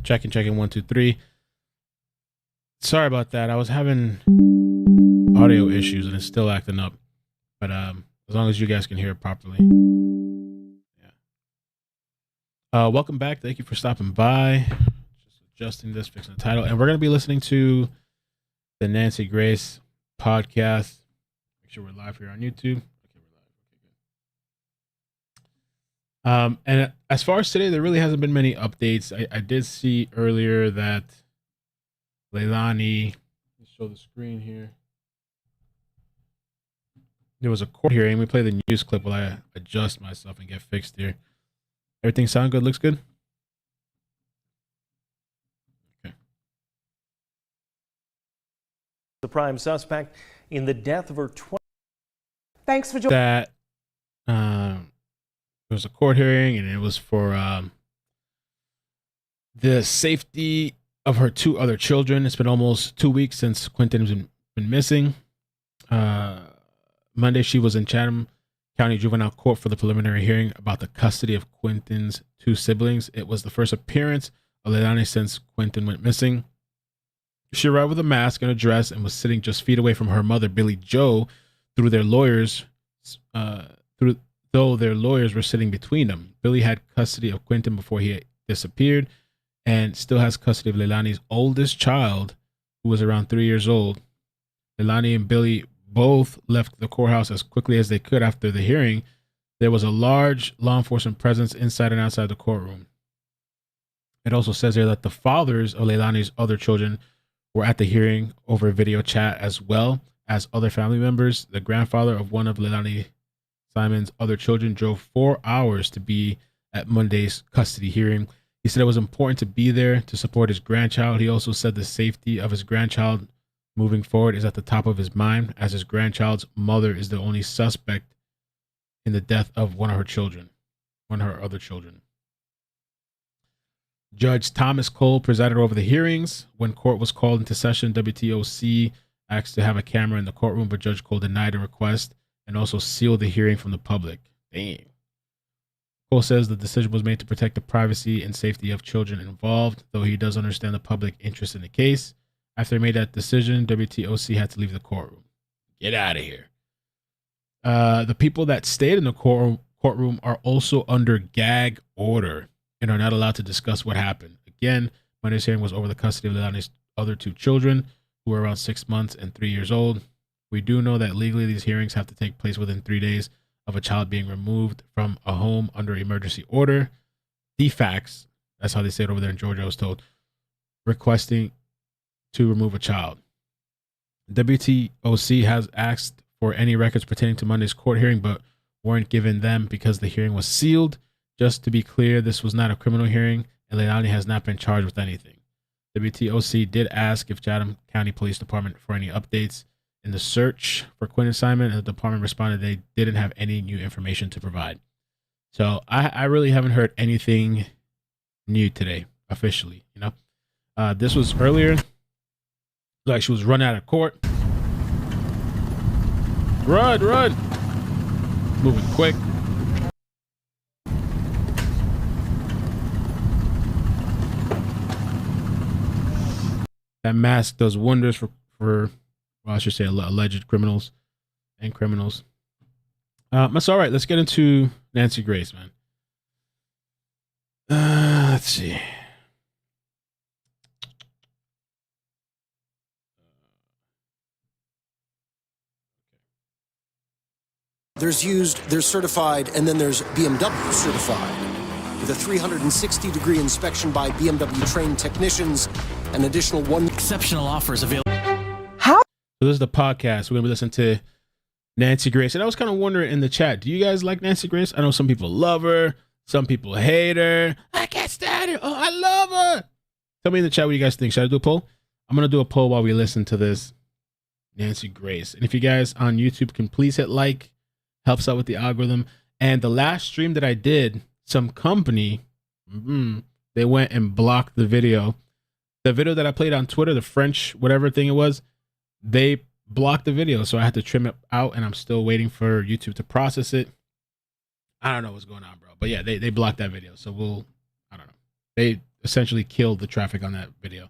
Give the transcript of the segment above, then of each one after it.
Checking 1, 2, 3. Sorry about that. I was having audio issues and it's still acting up. But as long as you guys can hear it properly. Yeah. Welcome back. Thank you for stopping by. Just adjusting this, fixing the title. And we're going to be listening to the Nancy Grace podcast. Make sure we're live here on YouTube. Okay, we're live. Okay, good. And as far as today, there really hasn't been many updates. I did see earlier that Leilani, let's show the screen here. There was a court hearing. We play the news clip while I adjust myself and get fixed here. Everything sound good? Looks good? Okay. The prime suspect in the death of her 20. Thanks for joining. That there was a court hearing, and it was for the safety of her 2 other children. It's been almost 2 weeks since Quinton has been missing. Monday, she was in Chatham County Juvenile Court for the preliminary hearing about the custody of Quinton's 2 siblings. It was the first appearance of Leilani since Quinton went missing. She arrived with a mask and a dress and was sitting just feet away from her mother, Billy Joe, though their lawyers were sitting between them. Billy had custody of Quinton before he disappeared and still has custody of Leilani's oldest child, who was around 3 years old. Leilani and Billy both left the courthouse as quickly as they could after the hearing. There was a large law enforcement presence inside and outside the courtroom. It also says here that the fathers of Leilani's other children were at the hearing over video chat, as well as other family members. The grandfather of one of Leilani Simon's other children drove 4 hours to be at Monday's custody hearing. He said it was important to be there to support his grandchild. He also said the safety of his grandchild moving forward is at the top of his mind, as his grandchild's mother is the only suspect in the death of one of her other children. Judge Thomas Cole presided over the hearings. When court was called into session, WTOC asked to have a camera in the courtroom, but Judge Cole denied the request and also sealed the hearing from the public. Dang. Cole says the decision was made to protect the privacy and safety of children involved, though he does understand the public interest in the case. After he made that decision, WTOC had to leave the courtroom. Get out of here. The people that stayed in the courtroom are also under gag order and are not allowed to discuss what happened. Again, Monday's hearing was over the custody of Leilani's other 2 children, who were around 6 months and 3 years old. We do know that legally these hearings have to take place within 3 days of a child being removed from a home under emergency order. DFACS, that's how they say it over there in Georgia, I was told, requesting to remove a child. WTOC has asked for any records pertaining to Monday's court hearing, but weren't given them because the hearing was sealed. Just to be clear, this was not a criminal hearing, and Leilani has not been charged with anything. WTOC did ask if Chatham County Police Department for any updates in the search for Quinton Simon, and the department responded they didn't have any new information to provide. So I really haven't heard anything new today, officially. This was earlier. Like she was running out of court. Run. Moving quick. That mask does wonders for well, I should say alleged criminals and criminals. That's all right. Let's get into Nancy Grace, man. Let's see. There's certified, and then there's BMW certified. With a 360-degree inspection by BMW trained technicians, an additional one exceptional offers available. How? So this is the podcast. We're going to be listening to Nancy Grace. And I was kind of wondering in the chat, do you guys like Nancy Grace? I know some people love her. Some people hate her. I can't stand her. Oh, I love her. Tell me in the chat what you guys think. Should I do a poll? I'm going to do a poll while we listen to this Nancy Grace. And if you guys on YouTube can please hit like, helps out with the algorithm. And the last stream that I did, some company, they went and blocked the video. The video that I played on Twitter, the French, whatever thing it was, they blocked the video. So I had to trim it out, and I'm still waiting for YouTube to process it. I don't know what's going on, bro. But yeah, they blocked that video. So I don't know. essentially killed the traffic on that video.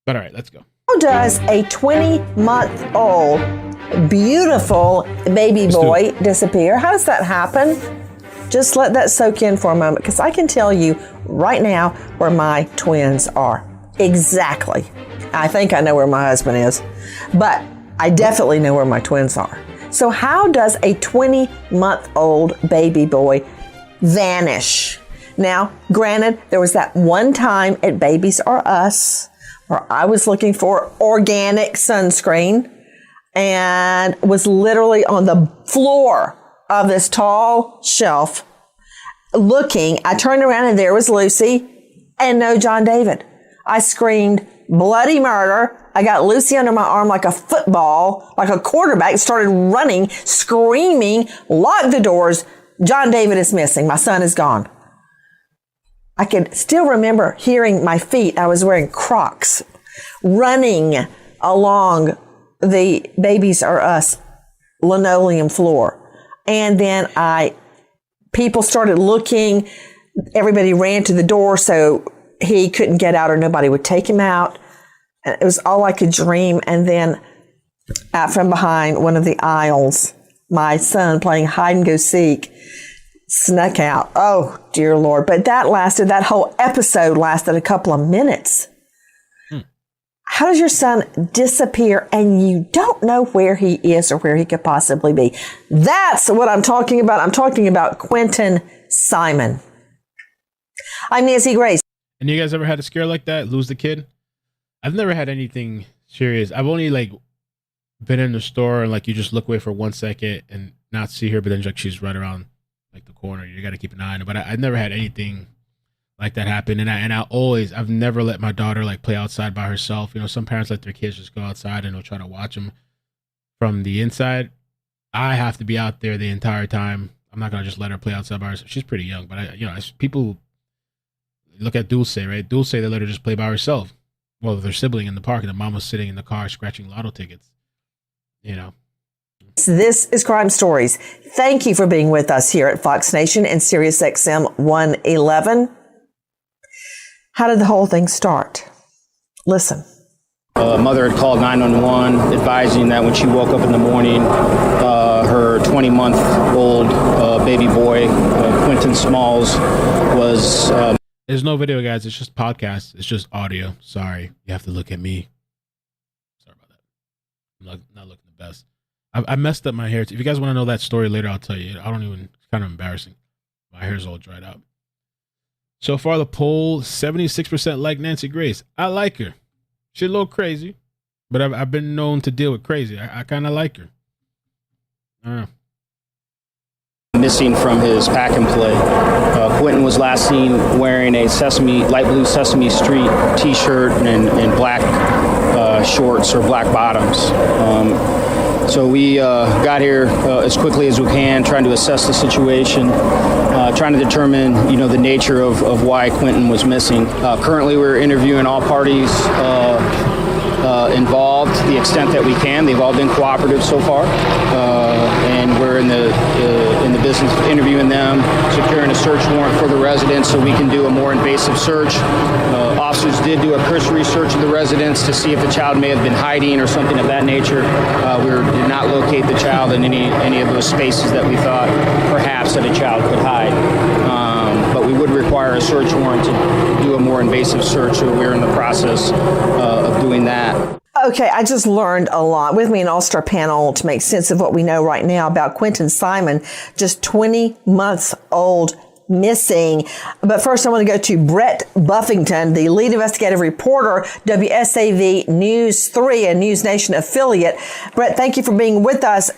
But all right, let's go. How does a 20-month-old beautiful baby boy disappear? How does that happen? Just let that soak in for a moment, because I can tell you right now where my twins are. Exactly. I think I know where my husband is, but I definitely know where my twins are. So how does a 20-month-old baby boy vanish? Now, granted, there was that one time at Babies R Us where I was looking for organic sunscreen and was literally on the floor of this tall shelf looking. I turned around and there was Lucy and no John David. I screamed bloody murder. I got Lucy under my arm like a football, like a quarterback, started running, screaming, locked the doors. John David is missing. My son is gone. I could still remember hearing my feet. I was wearing Crocs, running along the Babies R Us linoleum floor. And then people started looking. Everybody ran to the door so he couldn't get out or nobody would take him out. And it was all I could dream. And then out from behind one of the aisles, my son playing hide and go seek snuck out. Oh, dear Lord. But that whole episode lasted a couple of minutes. How does your son disappear and you don't know where he is or where he could possibly be? That's what I'm talking about. I'm talking about Quinton Simon. I'm Nancy Grace. And you guys ever had a scare like that? Lose the kid? I've never had anything serious. I've only been in the store and you just look away for 1 second and not see her, but then she's right around the corner. You got to keep an eye on her. But I've never had anything like that happen. And I've never let my daughter play outside by herself. Some parents let their kids just go outside and they'll try to watch them from the inside. I have to be out there the entire time. I'm not gonna just let her play outside by herself. She's pretty young, but people look at Dulce, right? Dulce, they let her just play by herself. Well, their sibling in the park, and the mom was sitting in the car scratching lotto tickets. This is Crime Stories. Thank you for being with us here at Fox Nation and Sirius XM 111. How did the whole thing start? Listen. Mother had called 911 advising that when she woke up in the morning, her 20-month-old baby boy, Quinton Smalls, was... There's no video, guys. It's just podcast. It's just audio. Sorry. You have to look at me. Sorry about that. I'm not looking the best. I messed up my hair. If you guys want to know that story later, I'll tell you. It's kind of embarrassing. My hair's all dried out. So far, the poll, 76% like Nancy Grace. I like her. She's a little crazy, but I've been known to deal with crazy. I kind of like her. I don't know. Missing from his pack and play. Quinton was last seen wearing a light blue Sesame Street t-shirt and black shorts or black bottoms. So we got here as quickly as we can, trying to assess the situation, trying to determine, the nature of why Quinton was missing. Currently, we're interviewing all parties involved to the extent that we can. They've all been cooperative so far, and we're in the business of interviewing them, securing a search warrant for the residence so we can do a more invasive search. Officers did do a cursory search of the residence to see if the child may have been hiding or something of that nature. We did not locate the child in any of those spaces that we thought perhaps that a child could hide. But we would require a search warrant to do a more invasive search, so we're in the process of doing that. Okay, I just learned a lot. With me, an all-star panel to make sense of what we know right now about Quinton Simon, just 20 months old, missing. But first, I want to go to Brett Buffington, the lead investigative reporter, WSAV News 3, a News Nation affiliate. Brett, thank you for being with us.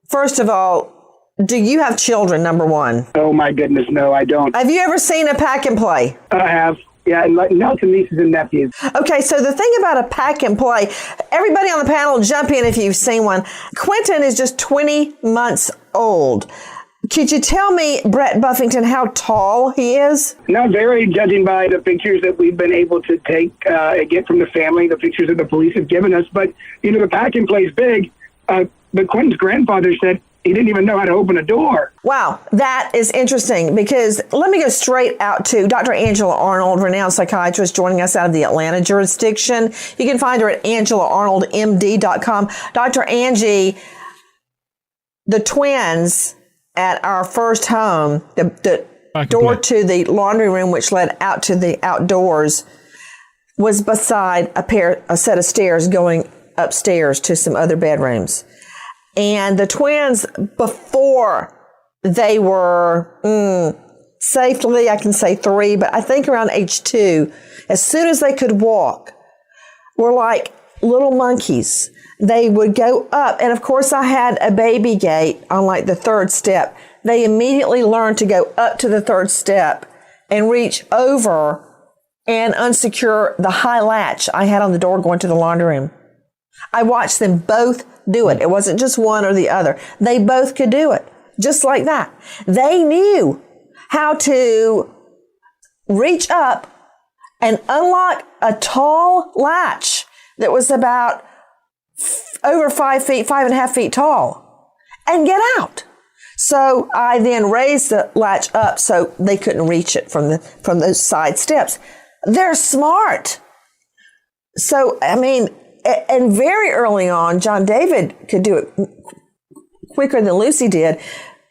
First of all, do you have children, number one? Oh, my goodness, no, I don't. Have you ever seen a pack and play? I have. Yeah, and no to nieces and nephews. Okay, so the thing about a pack and play, everybody on the panel, jump in if you've seen one. Quinton is just 20 months old. Could you tell me, Brett Buffington, how tall he is? Not very, judging by the pictures that we've been able to take and get from the family, the pictures that the police have given us. But, the pack and play is big. But Quinton's grandfather said He didn't even know how to open a door. Wow, that is interesting because let me go straight out to Dr. Angela Arnold, renowned psychiatrist, joining us out of the Atlanta jurisdiction. You can find her at angelaarnoldmd.com. Dr. Angie, the twins at our first home, the door to the laundry room, which led out to the outdoors, was beside a set of stairs going upstairs to some other bedrooms. And the twins, before they were safely, I can say 3, but I think around age 2, as soon as they could walk, were like little monkeys. They would go up. And of course, I had a baby gate on like the 3rd step. They immediately learned to go up to the 3rd step and reach over and unsecure the high latch I had on the door going to the laundry room. I watched them both do it. It wasn't just one or the other. They both could do it, just like that. They knew how to reach up and unlock a tall latch that was about over 5 feet, 5.5 feet tall, and get out. So I then raised the latch up so they couldn't reach it from those side steps. They're smart. So, I mean, and very early on, John David could do it quicker than Lucy did,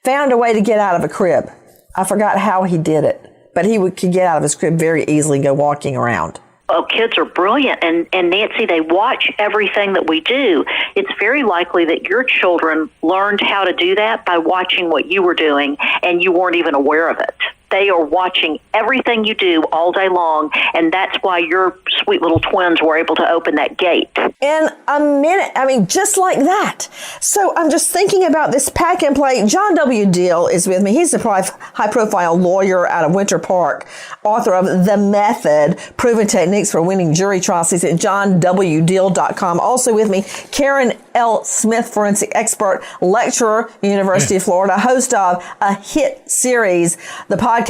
found a way to get out of a crib. I forgot how he did it, but he could get out of his crib very easily and go walking around. Oh, kids are brilliant. And Nancy, they watch everything that we do. It's very likely that your children learned how to do that by watching what you were doing, and you weren't even aware of it. They are watching everything you do all day long, and that's why your sweet little twins were able to open that gate. In a minute, I mean, just like that. So I'm just thinking about this pack and play. John W. Deal is with me. He's a high-profile lawyer out of Winter Park, author of The Method, Proven Techniques for Winning Jury Trials. He's at johnwdeal.com. Also with me, Karen L. Smith, forensic expert, lecturer, University of Florida, host of a hit series, the podcast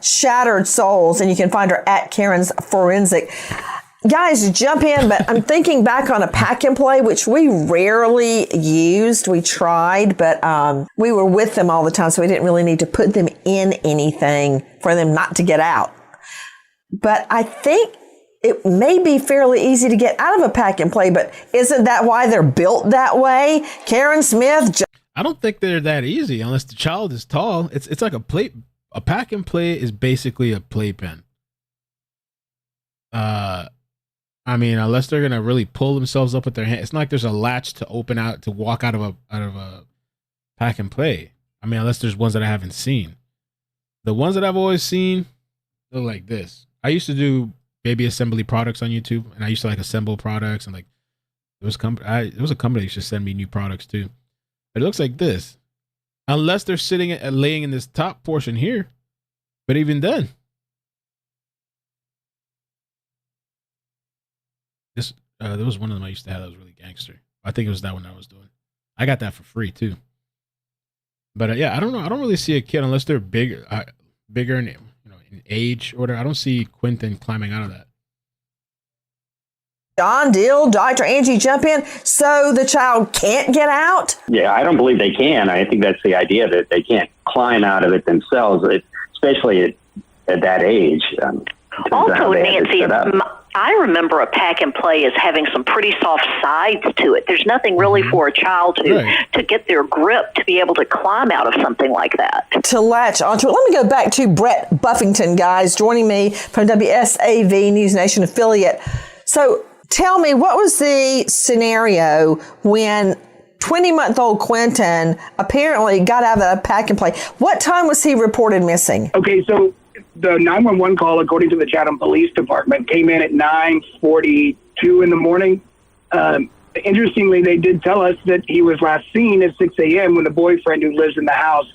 Shattered Souls, and you can find her at Karen's Forensic. Guys, jump in, but I'm thinking back on a pack and play, which we rarely used. We tried, but we were with them all the time, so we didn't really need to put them in anything for them not to get out. But I think it may be fairly easy to get out of a pack and play, but isn't that why they're built that way? Karen Smith. I don't think they're that easy unless the child is tall. It's like a plate. A pack and play is basically a playpen. I mean, unless they're gonna really pull themselves up with their hand, it's not like there's a latch to open out to walk out of a pack and play. I mean, unless there's ones that I haven't seen. The ones that I've always seen, they're like this. I used to do baby assembly products on YouTube, and I used to like assemble products, and like there was a company that used to send me new products too. But it looks like this. Unless they're sitting laying in this top portion here. But even then. There was one of them I used to have that was really gangster. I think it was that one I was doing. I got that for free too. But yeah, I don't know. I don't really see a kid unless they're bigger in in age or whatever. I don't see Quinton climbing out of that. John Deal, Dr. Angie, jump in. So the child can't get out? Yeah, I don't believe they can. I think that's the idea, that they can't climb out of it themselves, especially at that age. Also, Nancy, I remember a pack and play as having some pretty soft sides to it. There's nothing really for a child to get their grip to be able to climb out of something like that. To latch onto it. Let me go back to Brett Buffington, guys, joining me from WSAV News Nation affiliate. So tell me, what was the scenario when 20-month-old Quinton apparently got out of the pack and play? What time was he reported missing? Okay, so the 911 call, according to the Chatham Police Department, came in at 9:42 in the morning. Interestingly, they did tell us that he was last seen at 6 a.m. when the boyfriend who lives in the house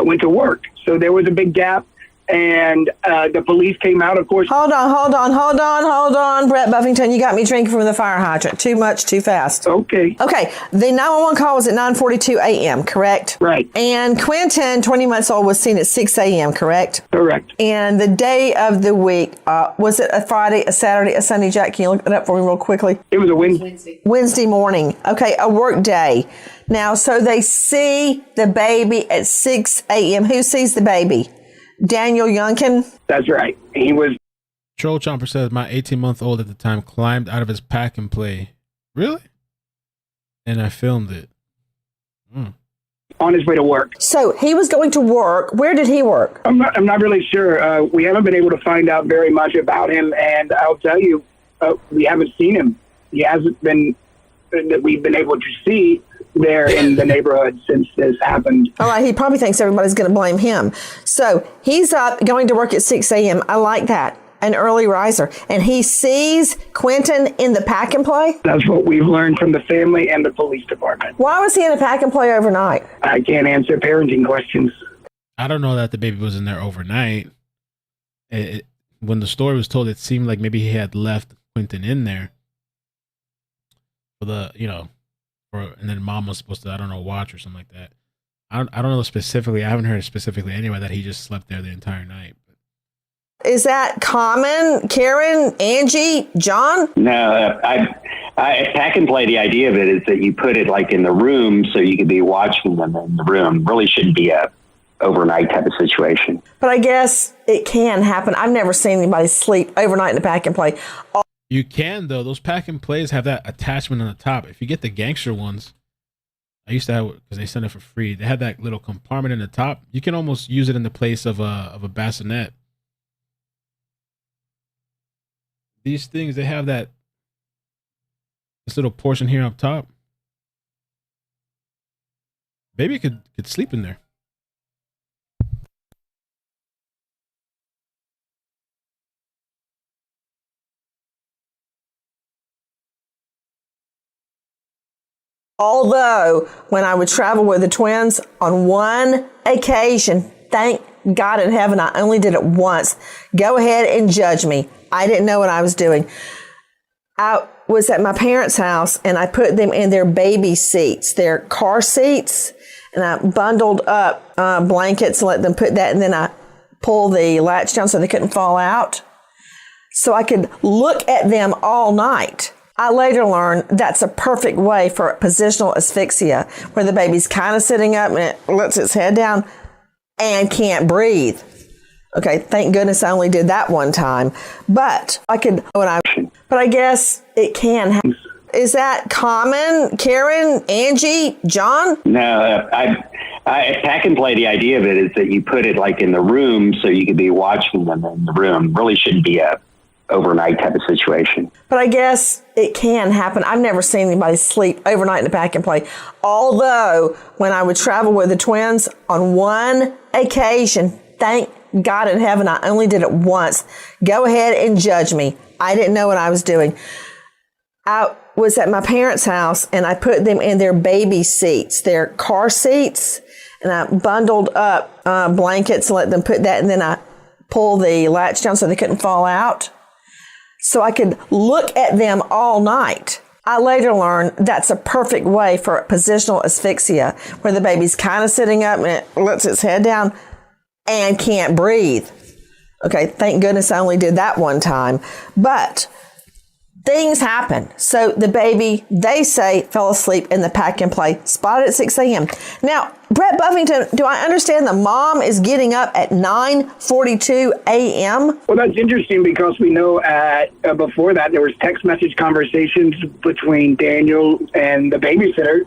went to work. So there was a big gap. and the police came out, of course. Hold on, Brett Buffington. You got me drinking from the fire hydrant. Too much, too fast. Okay. Okay, the 911 call was at 9:42 a.m., correct? Right. And Quinton, 20 months old, was seen at 6 a.m., correct? Correct. And the day of the week, was it a Friday, a Saturday, a Sunday, Jack? Can you look it up for me real quickly? It was a Wednesday. Wednesday morning. Okay, a work day. Now, so they see the baby at 6 a.m. Who sees the baby? Daniel Youngkin? That's right. He was. Troll Chomper says, my 18-month-old at the time climbed out of his pack and play. Really? And I filmed it. On his way to work. So he was going to work. Where did he work? I'm not really sure. We haven't been able to find out very much about him, and I'll tell you, we haven't seen him. He hasn't been that we've been able to see there in the neighborhood since this happened. All right, he probably thinks everybody's going to blame him. So he's up going to work at 6 a.m. I like that. An early riser. And he sees Quinton in the pack and play? That's what we've learned from the family and the police department. Why was he in a pack and play overnight? I can't answer parenting questions. I don't know that the baby was in there overnight. When the story was told, it seemed like maybe he had left Quinton in there for the, and then mom was supposed to, I don't know, watch or something like that. I don't know specifically. I haven't heard specifically anyway that he just slept there the entire night. Is that common? Karen, Angie, John? No, pack and play. The idea of it is that you put it like in the room so you could be watching them in the room. Really shouldn't be a overnight type of situation. But I guess it can happen. I've never seen anybody sleep overnight in a pack and play. You can, though. Those pack and plays have that attachment on the top. If you get the gangster ones, I used to have, because they sent it for free, they had that little compartment in the top. You can almost use it in the place of a bassinet. These things, they have this little portion here up top. Baby could sleep in there. Although, when I would travel with the twins, on one occasion, thank God in heaven, I only did it once. Go ahead and judge me. I didn't know what I was doing. I was at my parents' house, and I put them in their baby seats, their car seats, and I bundled up blankets and let them put that, and then I pulled the latch down so they couldn't fall out, so I could look at them all night. I later learned that's a perfect way for positional asphyxia, where the baby's kind of sitting up and it lets its head down and can't breathe. Okay, thank goodness I only did that one time. But I guess it can happen. Is that common? Karen, Angie, John? No, pack and play. The idea of it is that you put it like in the room so you could be watching them in the room. Really shouldn't be a overnight type of situation. But I guess it can happen. I've never seen anybody sleep overnight in a pack and play. Although, when I would travel with the twins, on one occasion, thank God in heaven, I only did it once. Go ahead and judge me. I didn't know what I was doing. I was at my parents' house, and I put them in their baby seats, their car seats, and I bundled up blankets and let them put that, and then I pulled the latch down so they couldn't fall out, so I could look at them all night. I later learned that's a perfect way for positional asphyxia, where the baby's kind of sitting up and it lets its head down and can't breathe. Okay, thank goodness I only did that one time. But things happen. So the baby, they say, fell asleep in the pack and play, spotted at 6 a.m. Now, Brett Buffington, do I understand the mom is getting up at 9:42 a.m.? Well, that's interesting because we know before that there was text message conversations between Daniel and the babysitter.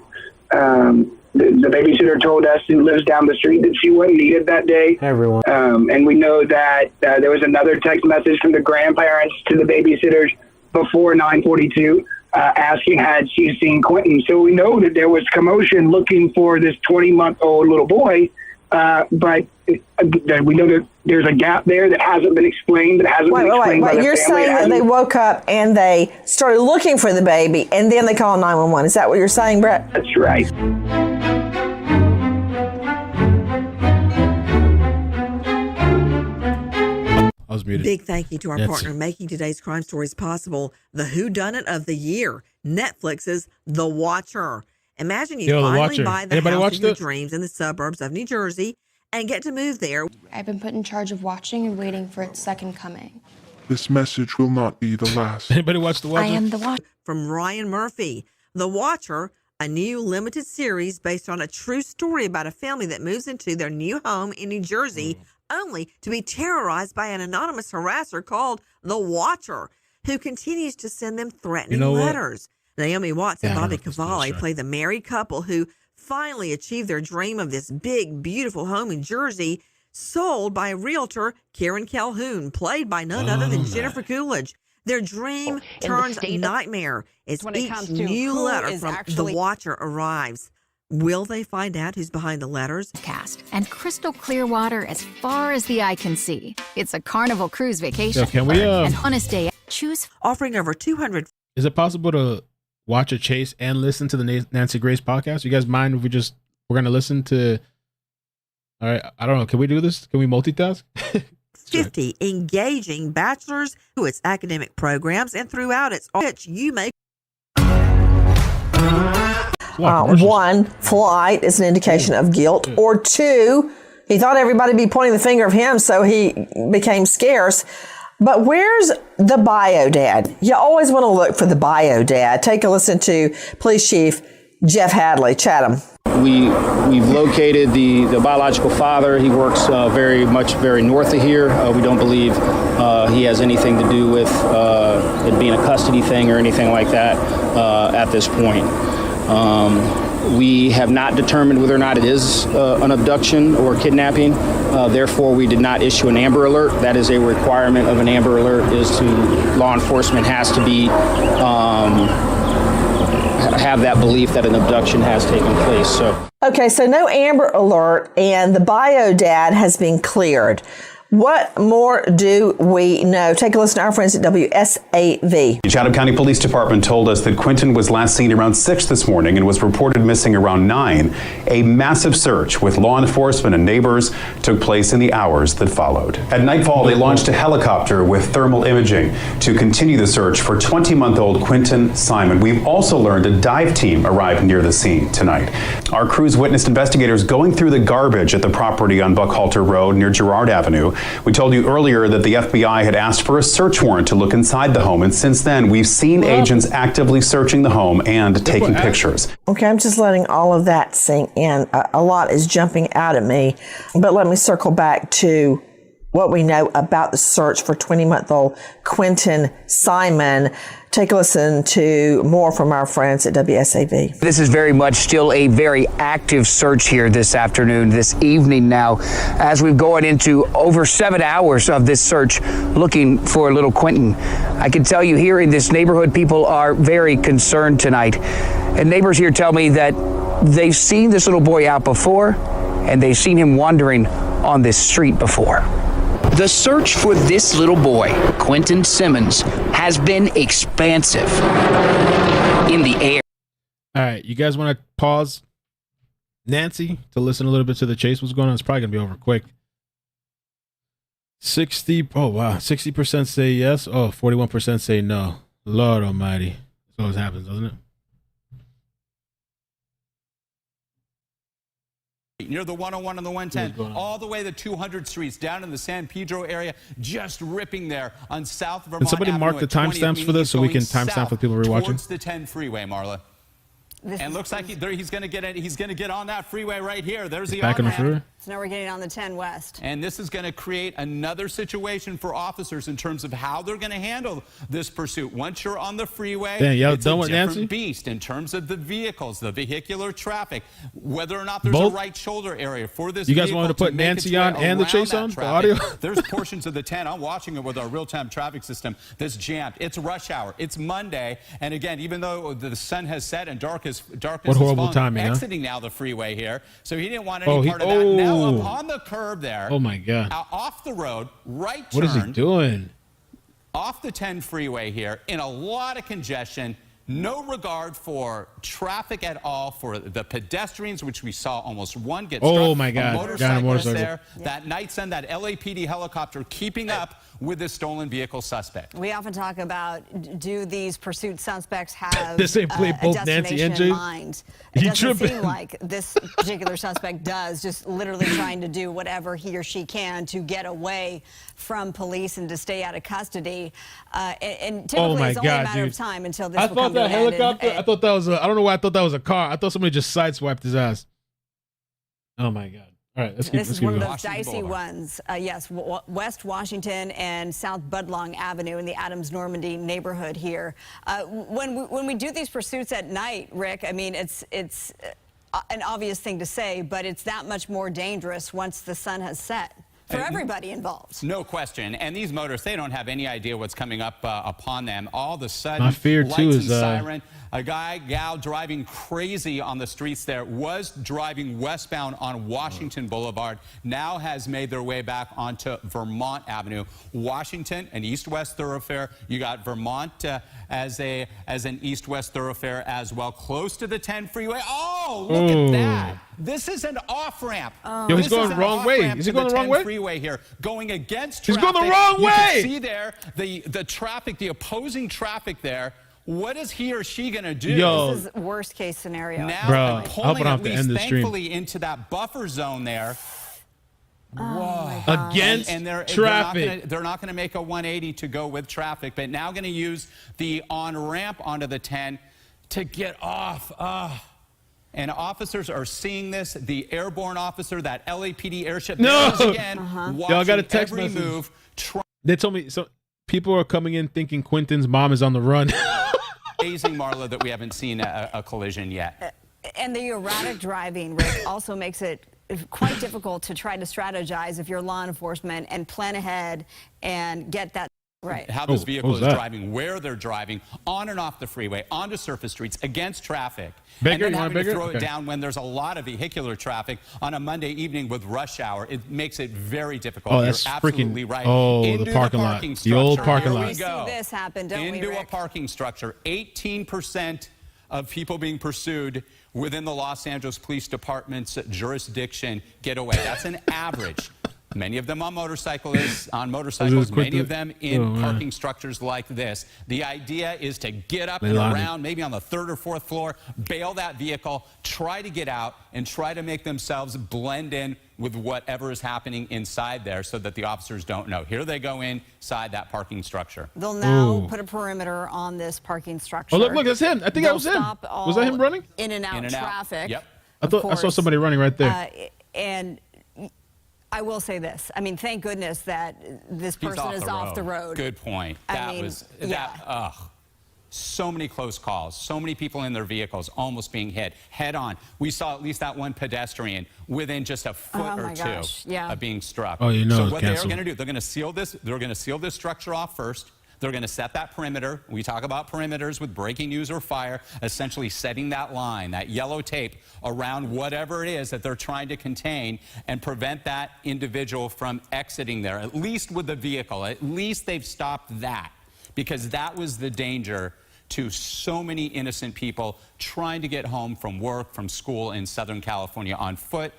The babysitter told us, who lives down the street, that she wasn't needed that day. Everyone. And we know that there was another text message from the grandparents to the babysitters before 9:42 asking had she seen Quinton. So we know that there was commotion looking for this 20-month-old little boy, but we know that there's a gap there that hasn't been explained. Wait. You're saying that they woke up and they started looking for the baby, and then they called 911. Is that what you're saying, Brett? That's right. was muted. Big thank you to our Nancy. partner making today's crime stories possible, the whodunit of the year, Netflix's The Watcher. Imagine you The finally Watcher. buy the Anybody house watched of your it? dreams in the suburbs of New Jersey and get to move there. I've been put in charge of watching and waiting for its second coming. This message will not be the last. Anybody watch The Watcher? I am the Watcher. From Ryan Murphy, The Watcher, a new limited series based on a true story about a family that moves into their new home in New Jersey only to be terrorized by an anonymous harasser called The Watcher, who continues to send them threatening letters. Naomi Watts and Bobby Cavalli play the married couple who finally achieved their dream of this big, beautiful home in Jersey, sold by realtor Karen Calhoun, played by none other than Jennifer Coolidge. Their dream turns nightmare as each new letter from The Watcher arrives. Will they find out who's behind the letters? Cast and crystal clear water as far as the eye can see. It's a Carnival cruise vacation. So can we, and on a day, choose. Offering over 200. Is it possible to watch a chase and listen to the Nancy Grace podcast? You guys mind if we're going to listen to, all right, I don't know. Can we do this? Can we multitask? 50 engaging bachelor's to its academic programs and throughout its which you may. One, flight is an indication of guilt, or two, he thought everybody would be pointing the finger of him, so he became scarce. But where's the bio dad? You always want to look for the bio dad. Take a listen to Police Chief Jeff Hadley, Chatham. We've located the biological father. He works very north of here. We don't believe he has anything to do with it being a custody thing or anything like that at this point. We have not determined whether or not it is an abduction or kidnapping. Therefore, we did not issue an Amber Alert. That is a requirement of an Amber Alert, is to law enforcement has to be have that belief that an abduction has taken place. So okay, so no Amber Alert, and the bio dad has been cleared. What more do we know? Take a listen to our friends at WSAV. The Chatham County Police Department told us that Quinton was last seen around 6 this morning and was reported missing around 9. A massive search with law enforcement and neighbors took place in the hours that followed. At nightfall, they launched a helicopter with thermal imaging to continue the search for 20-month-old Quinton Simon. We've also learned a dive team arrived near the scene tonight. Our crews witnessed investigators going through the garbage at the property on Buckhalter Road near Girard Avenue. We told you earlier that the FBI had asked for a search warrant to look inside the home, and since then we've seen agents actively searching the home and taking pictures. Okay, I'm just letting all of that sink in. A lot is jumping out at me, but let me circle back to what we know about the search for 20-month-old Quinton Simon. Take a listen to more from our friends at WSAV. This is very much still a very active search here this afternoon, this evening now, as we've gone into over 7 hours of this search looking for little Quinton. I can tell you here in this neighborhood, people are very concerned tonight. And neighbors here tell me that they've seen this little boy out before, and they've seen him wandering on this street before. The search for this little boy, Quinton Simmons, has been expansive in the air. All right, you guys want to pause Nancy to listen a little bit to the chase? What's going on? It's probably going to be over quick. 60% say yes. 41% say no. Lord almighty. That's always happens, doesn't it? Near the 101 and the 110, all the way to 200 streets, down in the San Pedro area, just ripping there on South Vermont. Can somebody mark the timestamps for this so we can timestamp for people rewatching? Towards the 10 freeway, Marla. And looks like he's going to get it. He's going to get on that freeway right here. There's the back on the freeway. So now we're getting on the 10 West. And this is going to create another situation for officers in terms of how they're going to handle this pursuit. Once you're on the freeway, it's a different beast in terms of the vehicles, the vehicular traffic, whether or not there's a right shoulder area for this. You guys wanted to put Nancy on and the chase on the audio? There's portions of the 10. I'm watching it with our real-time traffic system that's jammed. It's rush hour. It's Monday. And again, even though the sun has set and darkness what horrible is timing, exiting now the freeway here. So he didn't want any part of that. Now up on the curb there. Oh my God. Off the road, right turn. What is he doing? Off the 10 freeway here in a lot of congestion. No regard for traffic at all, for the pedestrians, which we saw almost one get struck. Oh my God. Motorcyclist there. That night sun, that LAPD helicopter keeping up with this stolen vehicle suspect. We often talk about, do these pursuit suspects have This ain't play a both Nancy destination and Jay. in mind? It You doesn't tripping. seem like this particular suspect does, just literally trying to do whatever he or she can to get away from police and to stay out of custody. And typically Oh my it's only a God, matter dude. of time until this I will thought come to that an end. helicopter. I thought that was I don't know why I thought that was a car. I thought somebody just sideswiped his ass. Oh my God. All right, let's keep This let's is keep one of going. those dicey ones. Yes, West Washington and South Budlong Avenue in the Adams Normandy neighborhood here. When we do these pursuits at night, Rick, I mean, it's an obvious thing to say, but it's that much more dangerous once the sun has set for everybody involved. No question. And these motorists, they don't have any idea what's coming up upon them. All of a sudden, My fear, lights too, and is, siren. A gal driving crazy on the streets there, was driving westbound on Washington Boulevard, now has made their way back onto Vermont Avenue. Washington, an east-west thoroughfare. You got Vermont as an east-west thoroughfare as well, close to the 10 freeway. Oh, look at that. This is an off-ramp. Yo, he's going the wrong way. Is he going the wrong way? Freeway here, going against He's traffic. going the wrong You way. can see there the traffic, the opposing traffic there. What is he or she going to do? Yo. This is worst case scenario. Now Bro, they're I hope I pulling don't have at to least end the stream. thankfully into that buffer zone there. Whoa. Against traffic. They're not going to make a 180 to go with traffic, but now going to use the on-ramp onto the 10 to get off. And officers are seeing this. The airborne officer, that LAPD airship, No. there it is again, watching Yo, I got a text every message. move. They told me so. People are coming in thinking Quinton's mom is on the run. Amazing, Marla, that we haven't seen a collision yet. And the erratic driving, Rick, also makes it quite difficult to try to strategize if you're law enforcement and plan ahead and get that right. How this vehicle is that? driving, where they're driving, on and off the freeway, onto surface streets, against traffic. Bigger? And You then want having to bigger? throw Okay. it down when there's a lot of vehicular traffic on a Monday evening with rush hour. It makes it very difficult. Oh, that's You're absolutely freaking- right. oh, Into the parking lot. parking The old structure. parking Here lot. we go. See this happen, don't we, Into a Rick? parking structure. 18% of people being pursued within the Los Angeles Police Department's jurisdiction get away. That's an average. Many of them on motorcycles, many of them in parking structures like this. The idea is to get up and around, maybe on the 3rd or 4th floor, bail that vehicle, try to get out, and try to make themselves blend in with whatever is happening inside there so that the officers don't know. Here they go inside that parking structure. They'll now put a perimeter on this parking structure. Oh, look, that's him. I think that was him. Was that him running? In and out traffic. Yep. I saw somebody running right there. And I will say this. I mean, thank goodness that this person is off the road. Good point. So many close calls, so many people in their vehicles almost being hit head on. We saw at least that one pedestrian within just a foot or two of being struck. Oh, you know, so it's what they're canceled. going to do, they're going to seal this. They're going to seal this structure off first. They're going to set that perimeter. We talk about perimeters with breaking news or fire, essentially setting that line, that yellow tape around whatever it is that they're trying to contain and prevent that individual from exiting there, at least with the vehicle. At least they've stopped that, because that was the danger to so many innocent people trying to get home from work, from school in Southern California on foot,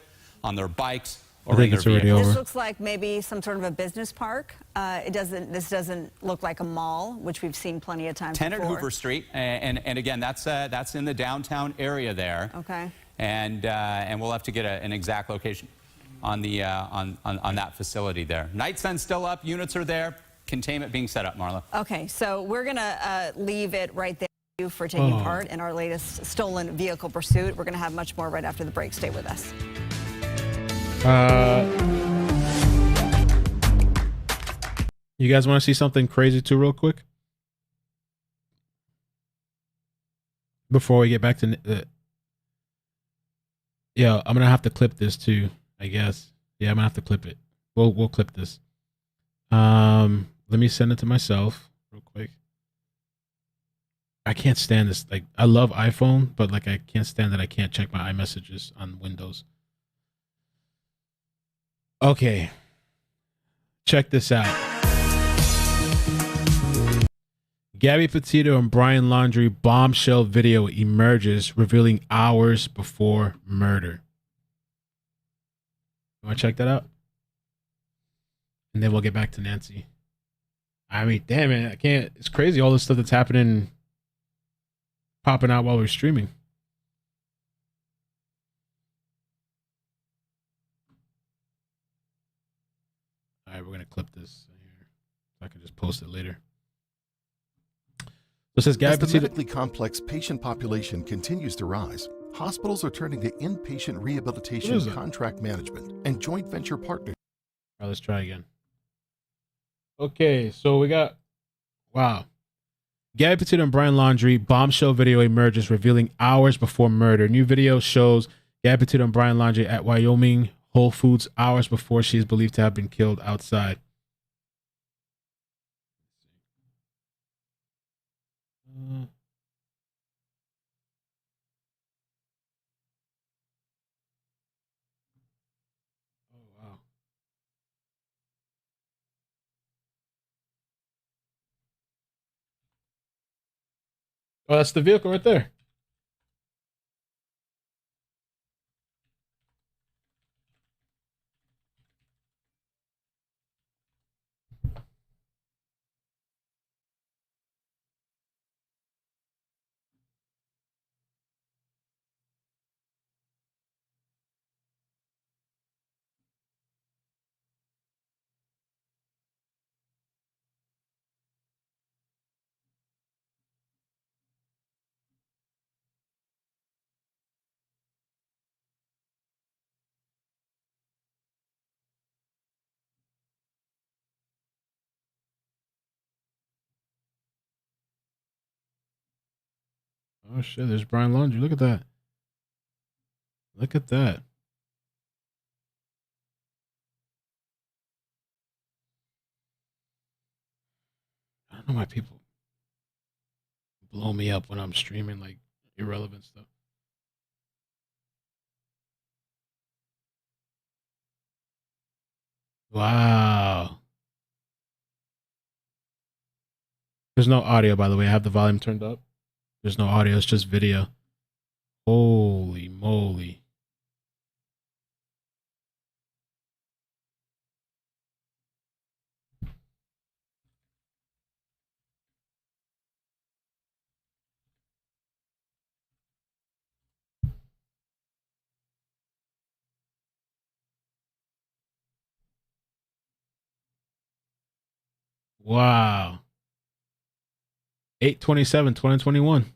on their bikes, or in their vehicles. This looks like maybe some sort of a business park. This doesn't look like a mall, which we've seen plenty of times 10 before. at Hoover Street, and again, that's in the downtown area there. Okay. And we'll have to get an exact location on the on that facility there. Night sun's still up, units are there, containment being set up, Marla. Okay, so we're gonna leave it right there. Thank you for taking part in our latest stolen vehicle pursuit. We're gonna have much more right after the break. Stay with us. You guys want to see something crazy too, real quick? Before we get back to yeah, I'm gonna have to clip this too, I guess. Yeah, I'm gonna have to clip it. We'll clip this. Let me send it to myself real quick. I can't stand this. Like, I love iPhone, but like I can't stand that I can't check my iMessages on Windows. Okay. Check this out. Gabby Petito and Brian Laundrie bombshell video emerges revealing hours before murder. You want to check that out? And then we'll get back to Nancy. I mean, damn it, I can't. It's crazy all this stuff that's happening, popping out while we're streaming. All right, we're gonna clip this here. So I can just post it later. So it says Gabby As the Petito. medically complex patient population continues to rise, hospitals are turning to inpatient rehabilitation, contract management, and joint venture partners. All right, let's try again. Okay, so we got, wow. Gabby Petito and Brian Laundrie bombshell video emerges revealing hours before murder. New video shows Gabby Petito and Brian Laundrie at Wyoming Whole Foods hours before she is believed to have been killed outside. Oh, that's the vehicle right there. Oh shit, there's Brian Laundrie. Look at that. Look at that. I don't know why people blow me up when I'm streaming like irrelevant stuff. Wow. There's no audio, by the way. I have the volume turned up. There's no audio. It's just video. Holy moly. Wow. 8/27/2021.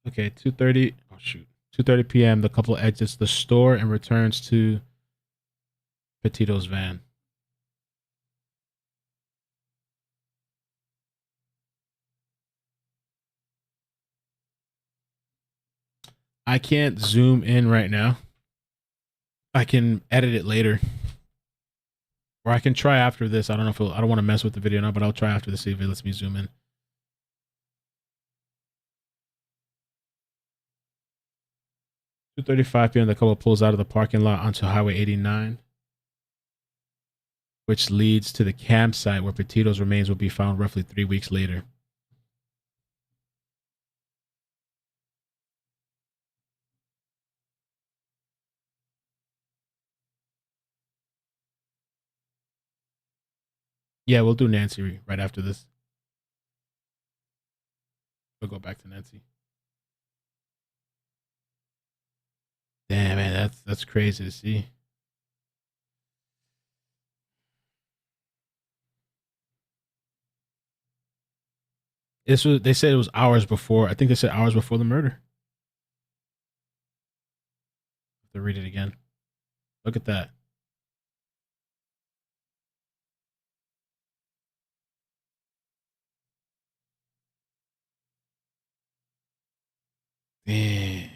Okay, 2:30. Oh shoot. 2:30 p.m. The couple exits the store and returns to Petito's van. I can't zoom in right now. I can edit it later. Or I can try after this. I don't know if I don't want to mess with the video now, but I'll try after this, see if it lets me zoom in. (2:35 p.m.) The couple pulls out of the parking lot onto Highway 89, which leads to the campsite where Petito's remains will be found roughly 3 weeks later. Yeah, we'll do Nancy right after this. We'll go back to Nancy. Damn, man, that's crazy to see. This was, they said it was hours before. I think they said hours before the murder. To read it again. Look at that. Damn.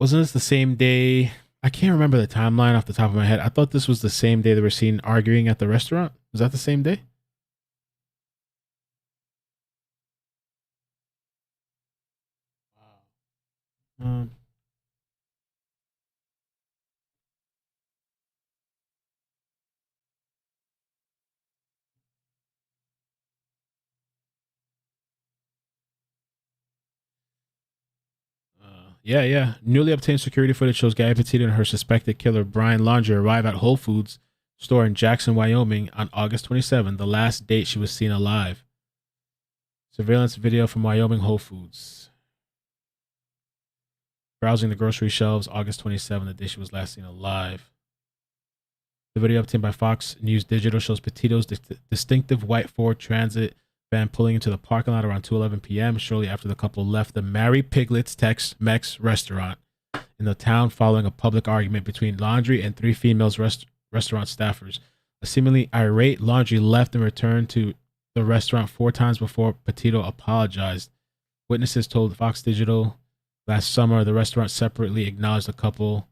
Wasn't this the same day? I can't remember the timeline off the top of my head. I thought this was the same day they were seen arguing at the restaurant. Was that the same day? Wow. Yeah. Newly obtained security footage shows Gabby Petito and her suspected killer, Brian Laundrie, arrive at Whole Foods store in Jackson, Wyoming on August 27, the last date she was seen alive. Surveillance video from Wyoming Whole Foods. Browsing the grocery shelves, August 27, the day she was last seen alive. The video obtained by Fox News Digital shows Petito's distinctive white Ford Transit van pulling into the parking lot around 2:11 p.m. shortly after the couple left the Mary Piglet's Tex-Mex restaurant in the town following a public argument between Laundrie and three females restaurant staffers. A seemingly irate Laundrie left and returned to the restaurant 4 times before Petito apologized. Witnesses told Fox Digital last summer the restaurant separately acknowledged the couple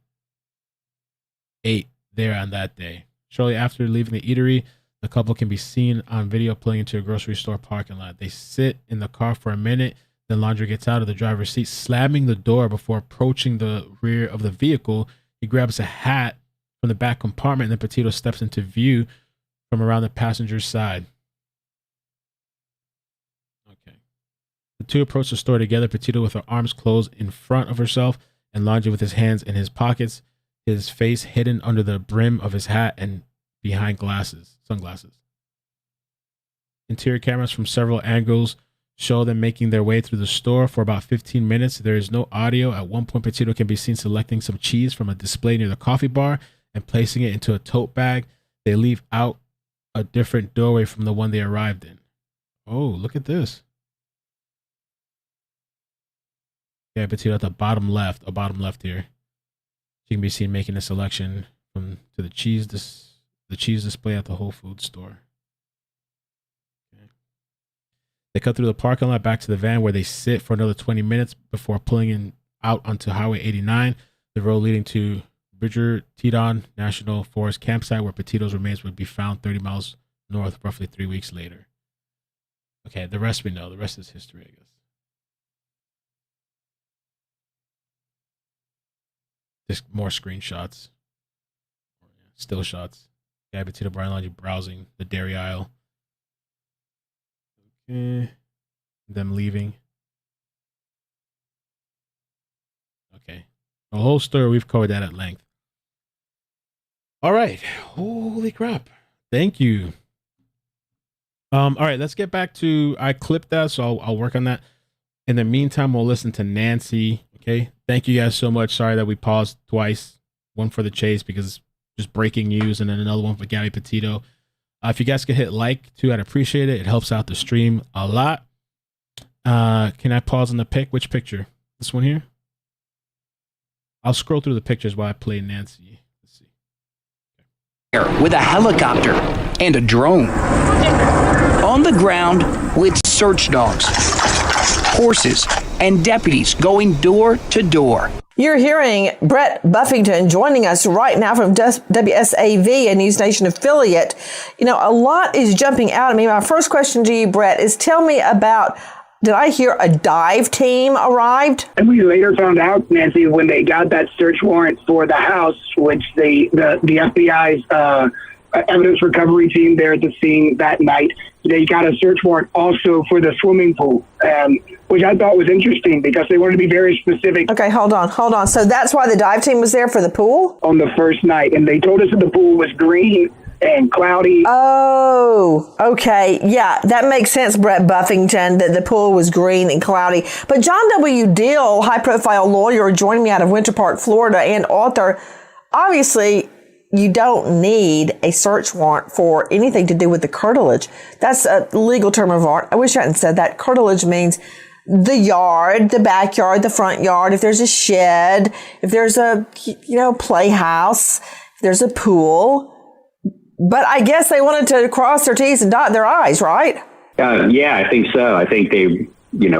ate there on that day. Shortly after leaving the eatery, the couple can be seen on video pulling into a grocery store parking lot. They sit in the car for a minute. Then Laundrie gets out of the driver's seat, slamming the door before approaching the rear of the vehicle. He grabs a hat from the back compartment, and then Petito steps into view from around the passenger's side. Okay. The two approach the store together, Petito with her arms closed in front of herself and Laundrie with his hands in his pockets, his face hidden under the brim of his hat and behind sunglasses. Interior cameras from several angles show them making their way through the store for about 15 minutes. There is no audio. At one point, Petito can be seen selecting some cheese from a display near the coffee bar and placing it into a tote bag. They leave out a different doorway from the one they arrived in. Oh, look at this. Yeah, Petito at the bottom left here. She can be seen making a selection to the cheese display at the Whole Foods store. Okay. They cut through the parking lot back to the van where they sit for another 20 minutes before pulling out onto Highway 89, the road leading to Bridger Teton National Forest campsite where Petito's remains would be found 30 miles north roughly 3 weeks later. Okay, the rest we know. The rest is history, I guess. Just more screenshots. Still shots. Gabby Petito, Brian Laundrie browsing the dairy aisle. Okay. Them leaving. Okay. The whole story, we've covered that at length. All right. Holy crap. Thank you. All right, let's get back to, I clipped that, so I'll work on that. In the meantime, we'll listen to Nancy. Okay. Thank you guys so much. Sorry that we paused twice. One for the chase because just breaking news, and then another one for Gabby Petito. If you guys could hit like too, I'd appreciate it. It helps out the stream a lot. Can I pause on the pic? Which picture? This one here? I'll scroll through the pictures while I play Nancy. Let's see. With a helicopter and a drone. On the ground with search dogs, horses, and deputies going door to door. You're hearing Brett Buffington joining us right now from WSAV, a News Nation affiliate. You know, a lot is jumping out at me. My first question to you, Brett, is tell me about, did I hear a dive team arrived? And we later found out, Nancy, when they got that search warrant for the house, which the FBI's evidence recovery team there at the scene that night, they got a search warrant also for the swimming pool, which I thought was interesting because they wanted to be very specific. Okay, hold on. So that's why the dive team was there for the pool? On the first night, and they told us that the pool was green and cloudy. Oh, okay. Yeah, that makes sense, Brett Buffington, that the pool was green and cloudy. But John W. Dill, high-profile lawyer joining me out of Winter Park, Florida, and author, obviously you don't need a search warrant for anything to do with the curtilage. That's a legal term of art. I wish I hadn't said that. Curtilage means the yard, the backyard, the front yard. If there's a shed, if there's a, playhouse, if there's a pool. But I guess they wanted to cross their T's and dot their I's, right? Yeah, I think so. I think they,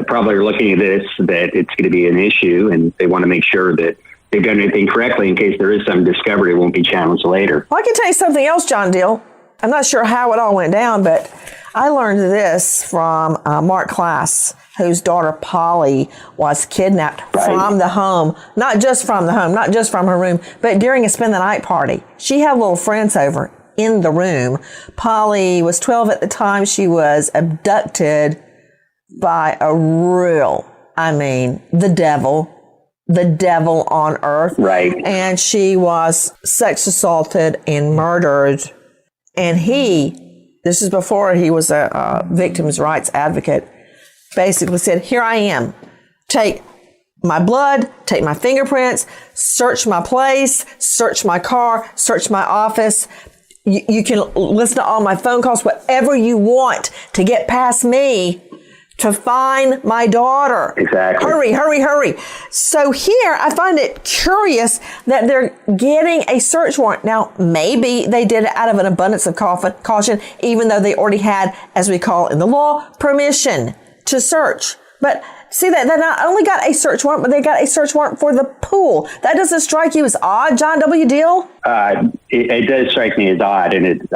probably are looking at this, that it's going to be an issue, and they want to make sure that they've done anything correctly in case there is some discovery. It won't be challenged later. Well, I can tell you something else, John Dill. I'm not sure how it all went down, but I learned this from Mark Klass, whose daughter Polly was kidnapped from the home, not just from the home, not just from her room, but during a spend the night party. She had little friends over in the room. Polly was 12 at the time. She was abducted by the devil on earth. Right. And she was sex assaulted and murdered. And this is before he was a victims' rights advocate, basically said, here I am. Take my blood, take my fingerprints, search my place, search my car, search my office. You can listen to all my phone calls, whatever you want to get past me to find my daughter. Exactly. Hurry. So here, I find it curious that they're getting a search warrant. Now, maybe they did it out of an abundance of caution, even though they already had, as we call in the law, permission to search. But see that they not only got a search warrant, but they got a search warrant for the pool. That doesn't strike you as odd, John W. Dill? It does strike me as odd, and it's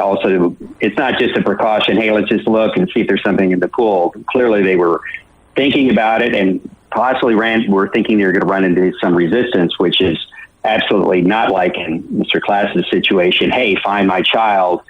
not just a precaution. Hey, let's just look and see if there's something in the pool. Clearly, they were thinking about it, and possibly were thinking they were going to run into some resistance, which is absolutely not like in Mr. Klass's situation. Hey, find my child.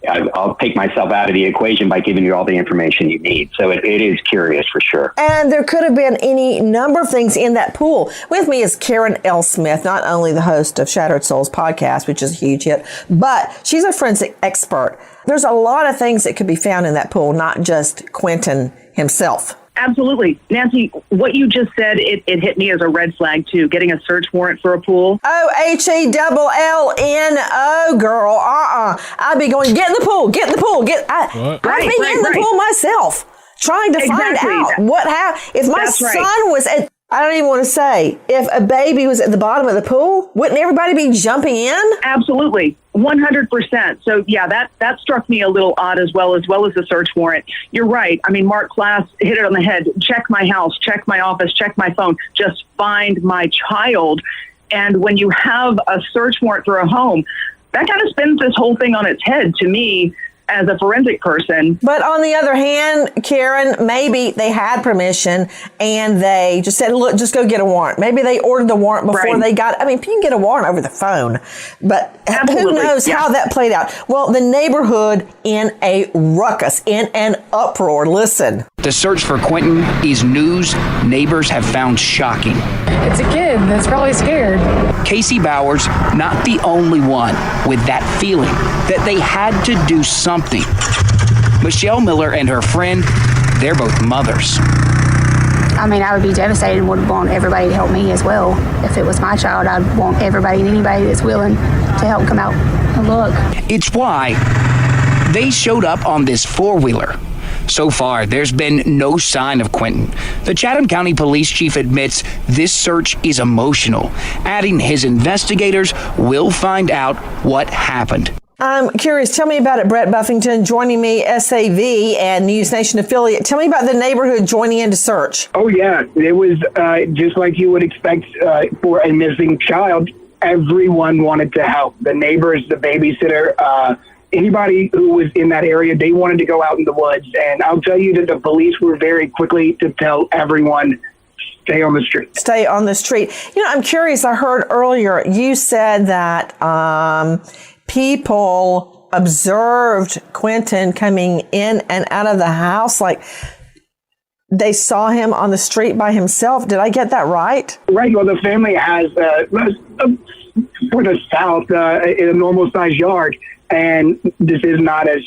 I'll take myself out of the equation by giving you all the information you need. So it is curious for sure. And there could have been any number of things in that pool. With me is Karen L. Smith, not only the host of Shattered Souls podcast, which is a huge hit, but she's a forensic expert. There's a lot of things that could be found in that pool, not just Quinton himself. Absolutely. Nancy, what you just said, it hit me as a red flag, too, getting a search warrant for a pool. OHELLNO, girl. I'd be going, get in the pool, get in the pool. I'd be in the pool myself, trying to find out if my son was at, I don't even want to say, if a baby was at the bottom of the pool, wouldn't everybody be jumping in? Absolutely. 100%. So yeah, that struck me a little odd as well as the search warrant. You're right. I mean, Mark Klass hit it on the head. Check my house, check my office, check my phone, just find my child. And when you have a search warrant for a home, that kind of spins this whole thing on its head to me as a forensic person. But on the other hand, Karen, maybe they had permission and they just said, look, just go get a warrant. Maybe they ordered the warrant before they got, you can get a warrant over the phone, but who knows how that played out. Well, the neighborhood in a ruckus, in an uproar. Listen. The search for Quinton is news neighbors have found shocking. It's a kid that's probably scared. Casey Bowers, not the only one with that feeling that they had to do something. Michelle Miller and her friend, they're both mothers. I mean, I would be devastated and would want everybody to help me as well. If it was my child, I'd want everybody and anybody that's willing to help come out and look. It's why they showed up on this four-wheeler. So far, there's been no sign of Quinton. The Chatham County Police Chief admits this search is emotional, adding his investigators will find out what happened. I'm curious. Tell me about it, Brett Buffington, joining me, SAV and News Nation affiliate. Tell me about the neighborhood joining in to search. Oh, yeah. It was just like you would expect for a missing child. Everyone wanted to help. The neighbors, the babysitter, anybody who was in that area, they wanted to go out in the woods. And I'll tell you that the police were very quickly to tell everyone, stay on the street. Stay on the street. I'm curious. I heard earlier you said that people observed Quinton coming in and out of the house, like they saw him on the street by himself. Did I get that right? Right. Well, the family has for the south in a normal sized yard. And this is not a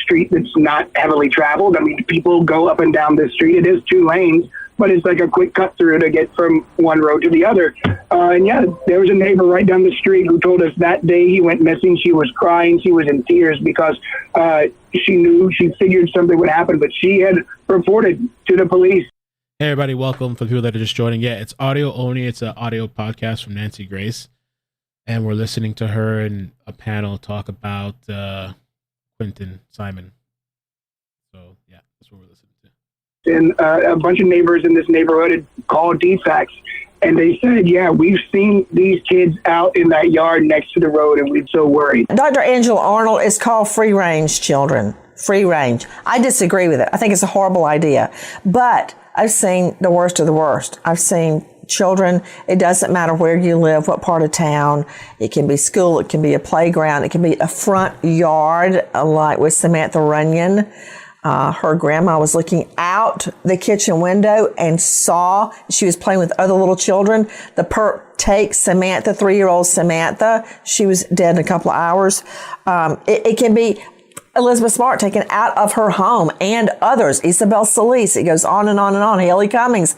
street that's not heavily traveled. I mean, people go up and down this street. It is 2 lanes, but it's like a quick cut through to get from one road to the other. And yeah, there was a neighbor right down the street who told us that day he went missing. She was crying. She was in tears because she figured something would happen, but she had reported to the police. Hey, everybody. Welcome for the people that are just joining. Yeah, it's audio only. It's an audio podcast from Nancy Grace. And we're listening to her in a panel talk about Quinton Simon. So, yeah, that's what we're listening to. And a bunch of neighbors in this neighborhood had called defects. And they said, yeah, we've seen these kids out in that yard next to the road, and we're so worried. Dr. Angela Arnold is called free-range children. Free range. I disagree with it. I think it's a horrible idea. But I've seen the worst of the worst. I've seen children, it doesn't matter where you live, what part of town. It can be school, it can be a playground, it can be a front yard, like with Samantha Runyon. Her grandma was looking out the kitchen window and saw she was playing with other little children. The perp takes Samantha, 3-year-old Samantha. She was dead in a couple of hours. It can be Elizabeth Smart taken out of her home and others. Isabel Solis. It goes on and on and on. Haley Cummings.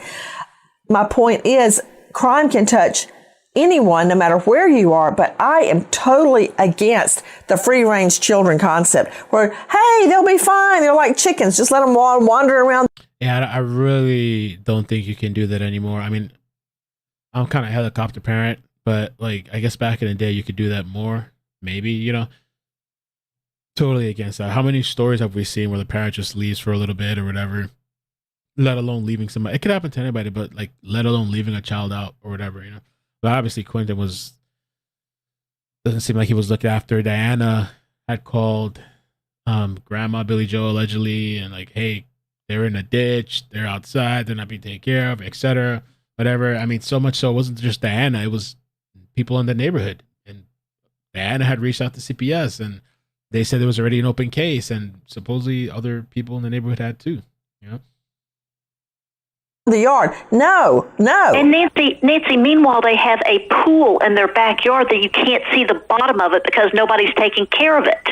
My point is, crime can touch anyone, no matter where you are, but I am totally against the free-range children concept where, hey, they'll be fine. They're like chickens. Just let them wander around. Yeah, I really don't think you can do that anymore. I mean, I'm kind of a helicopter parent, but like, I guess back in the day, you could do that more. Maybe, you know. Totally against that. How many stories have we seen where the parent just leaves for a little bit or whatever, let alone leaving somebody? It could happen to anybody, but like, let alone leaving a child out or whatever, you know. But obviously, Quinton doesn't seem like he was looked after. Diana had called Grandma Billy Joe allegedly, and like, hey, they're in a ditch, they're outside, they're not being taken care of, etc. Whatever. I mean, so much so it wasn't just Diana; it was people in the neighborhood, and Diana had reached out to CPS and they said there was already an open case, and supposedly other people in the neighborhood had too. You know, the yard. No. And Nancy, meanwhile, they have a pool in their backyard that you can't see the bottom of it because nobody's taking care of it.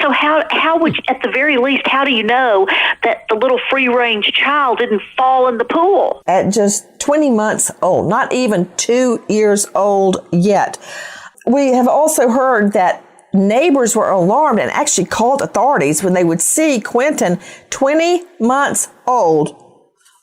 So how would you, at the very least, how do you know that the little free-range child didn't fall in the pool? At just 20 months old, not even 2 years old yet. We have also heard that neighbors were alarmed and actually called authorities when they would see Quinton, 20 months old,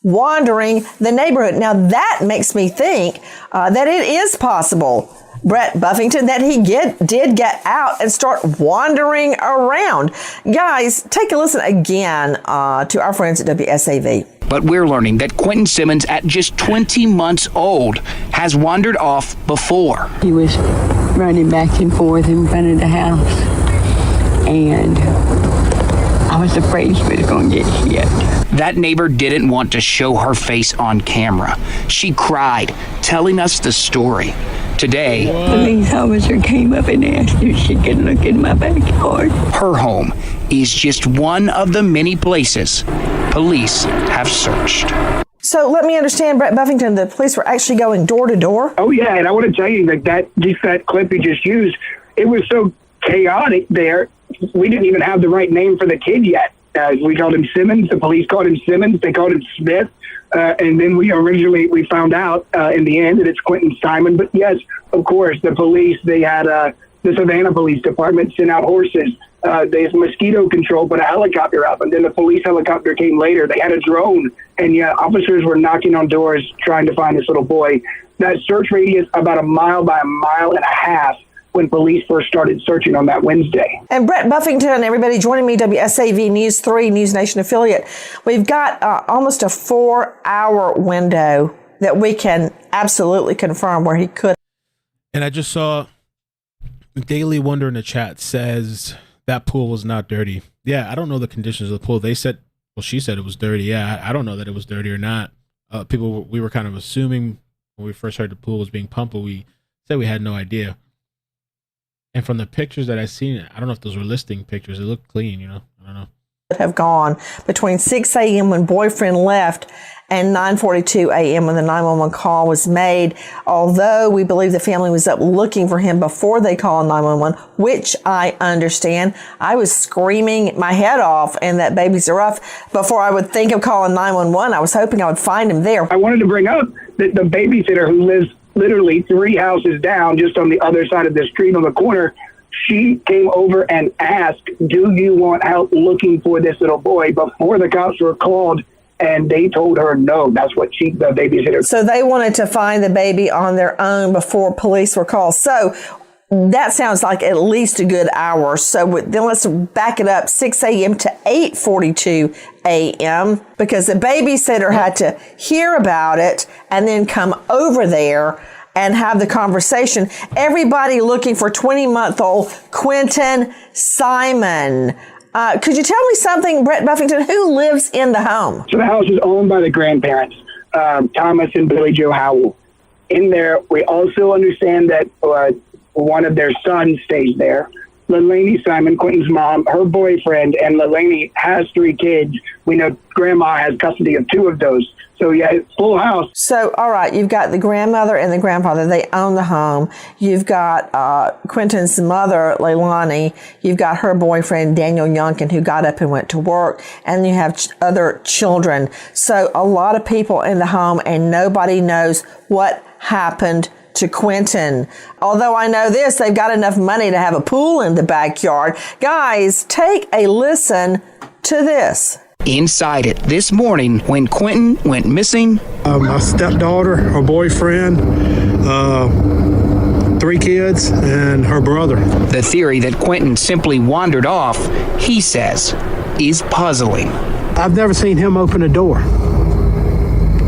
wandering the neighborhood. Now that makes me think that it is possible, Brett Buffington, that he did get out and start wandering around. Guys, take a listen again to our friends at WSAV. But we're learning that Quinton Simmons, at just 20 months old, has wandered off before. He was running back and forth in front of the house, and I was afraid he was going to get hit. That neighbor didn't want to show her face on camera. She cried, telling us the story. Today, the police officer came up and asked if she could look in my backyard. Her home is just one of the many places police have searched. So let me understand, Brett Buffington, the police were actually going door to door? Oh, yeah, and I want to tell you that clip you just used, it was so chaotic there, we didn't even have the right name for the kid yet. We called him Simmons, the police called him Simmons, they called him Smith, and then we found out in the end that it's Quinton Simon. But yes, of course, the police, they had the Savannah Police Department sent out horses. There's mosquito control, put a helicopter up, and then the police helicopter came later. They had a drone, and yeah, officers were knocking on doors trying to find this little boy. That search radius about a mile by a mile and a half when police first started searching on that Wednesday. And Brett Buffington, everybody joining me, WSAV News 3, News Nation affiliate. We've got almost a 4-hour window that we can absolutely confirm where he could. And I just saw Daily Wonder in the chat says that pool was not dirty. Yeah, I don't know the conditions of the pool. They said, well, she said it was dirty. Yeah, I don't know that it was dirty or not. We were kind of assuming when we first heard the pool was being pumped, but we said we had no idea. And from the pictures that I've seen, I don't know if those were listing pictures. It looked clean, you know. I don't know. Have gone between 6 a.m. when boyfriend left and 9:42 a.m. when the 911 call was made. Although we believe the family was up looking for him before they called 911, which I understand. I was screaming my head off and that babies are rough before I would think of calling 911. I was hoping I would find him there. I wanted to bring up that the babysitter who lives literally 3 houses down, just on the other side of the street on the corner, she came over and asked, do you want help looking for this little boy, before the cops were called, and they told her no. That's what the babysitter. So they wanted to find the baby on their own before police were called. So that sounds like at least a good hour. So then let's back it up 6 a.m. to 8:42 a.m. because the babysitter had to hear about it and then come over there and have the conversation. Everybody looking for 20-month-old Quinton Simon. Could you tell me something, Brett Buffington? Who lives in the home? So the house is owned by the grandparents, Thomas and Billy Joe Howell. In there, we also understand that one of their sons stays there. Leilani Simon, Quinton's mom, her boyfriend, and Leilani has 3 kids. We know Grandma has custody of 2 of those. So, yeah, it's full house. So, all right, you've got the grandmother and the grandfather. They own the home. You've got Quinton's mother, Leilani. You've got her boyfriend, Daniel Youngkin, who got up and went to work. And you have other children. So, a lot of people in the home, and nobody knows what happened to Quinton. Although I know this, they've got enough money to have a pool in the backyard. Guys, take a listen to this. Inside it this morning when Quinton went missing. My stepdaughter, her boyfriend, 3 kids, and her brother. The theory that Quinton simply wandered off, he says, is puzzling. I've never seen him open a door.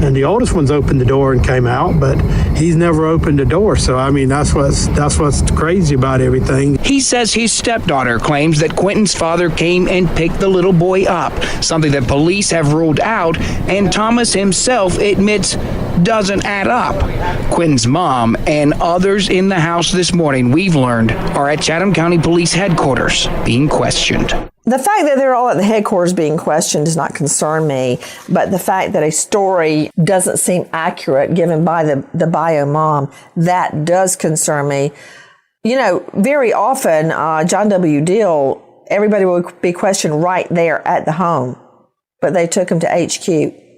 And the oldest one's opened the door and came out, but he's never opened the door. So, I mean, that's what's crazy about everything. He says his stepdaughter claims that Quinton's father came and picked the little boy up, something that police have ruled out, and Thomas himself admits doesn't add up. Quinton's mom and others in the house this morning, we've learned, are at Chatham County Police Headquarters being questioned. The fact that they're all at the headquarters being questioned does not concern me, but the fact that a story doesn't seem accurate given by the bio mom, that does concern me. You know, very often, John W. Deal, everybody will be questioned right there at the home, but they took him to HQ.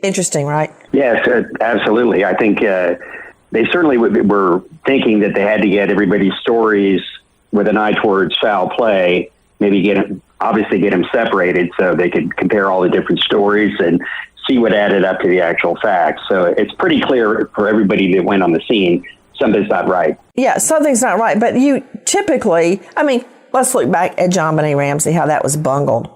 Interesting, right? Yes, absolutely. I think they certainly were thinking that they had to get everybody's stories with an eye towards foul play, maybe get them separated so they could compare all the different stories and see what added up to the actual facts. So it's pretty clear for everybody that went on the scene, something's not right. Yeah, something's not right. But you typically, I mean, let's look back at John Benet Ramsey, how that was bungled.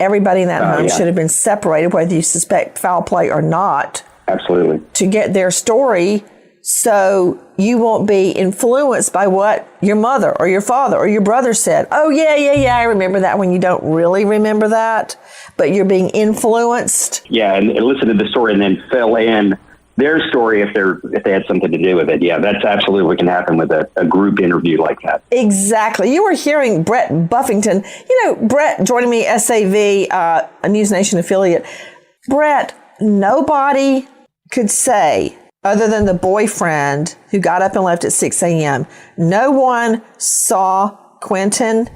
Everybody in that home should have been separated, whether you suspect foul play or not. Absolutely. To get their story so you won't be influenced by what your mother or your father or your brother said. Oh, yeah, I remember that, when you don't really remember that, but you're being influenced. Yeah, and listen to the story and then fill in their story if they had something to do with it. Yeah, that's absolutely what can happen with a group interview like that. Exactly. You were hearing Brett Buffington. You know, Brett joining me, SAV, a News Nation affiliate. Brett, nobody could say, other than the boyfriend who got up and left at 6 a.m., no one saw Quinton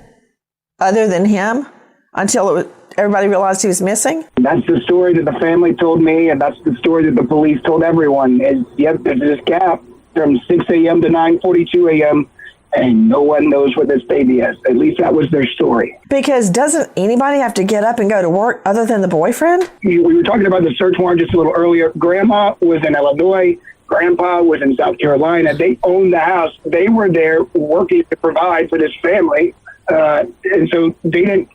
other than him until everybody realized he was missing? That's the story that the family told me, and that's the story that the police told everyone. Is, yep, there's this gap from 6 a.m. to 9:42 a.m., and no one knows where this baby is. At least that was their story. Because doesn't anybody have to get up and go to work other than the boyfriend? We were talking about the search warrant just a little earlier. Grandma was in Illinois. Grandpa was in South Carolina. They owned the house. They were there working to provide for this family. And so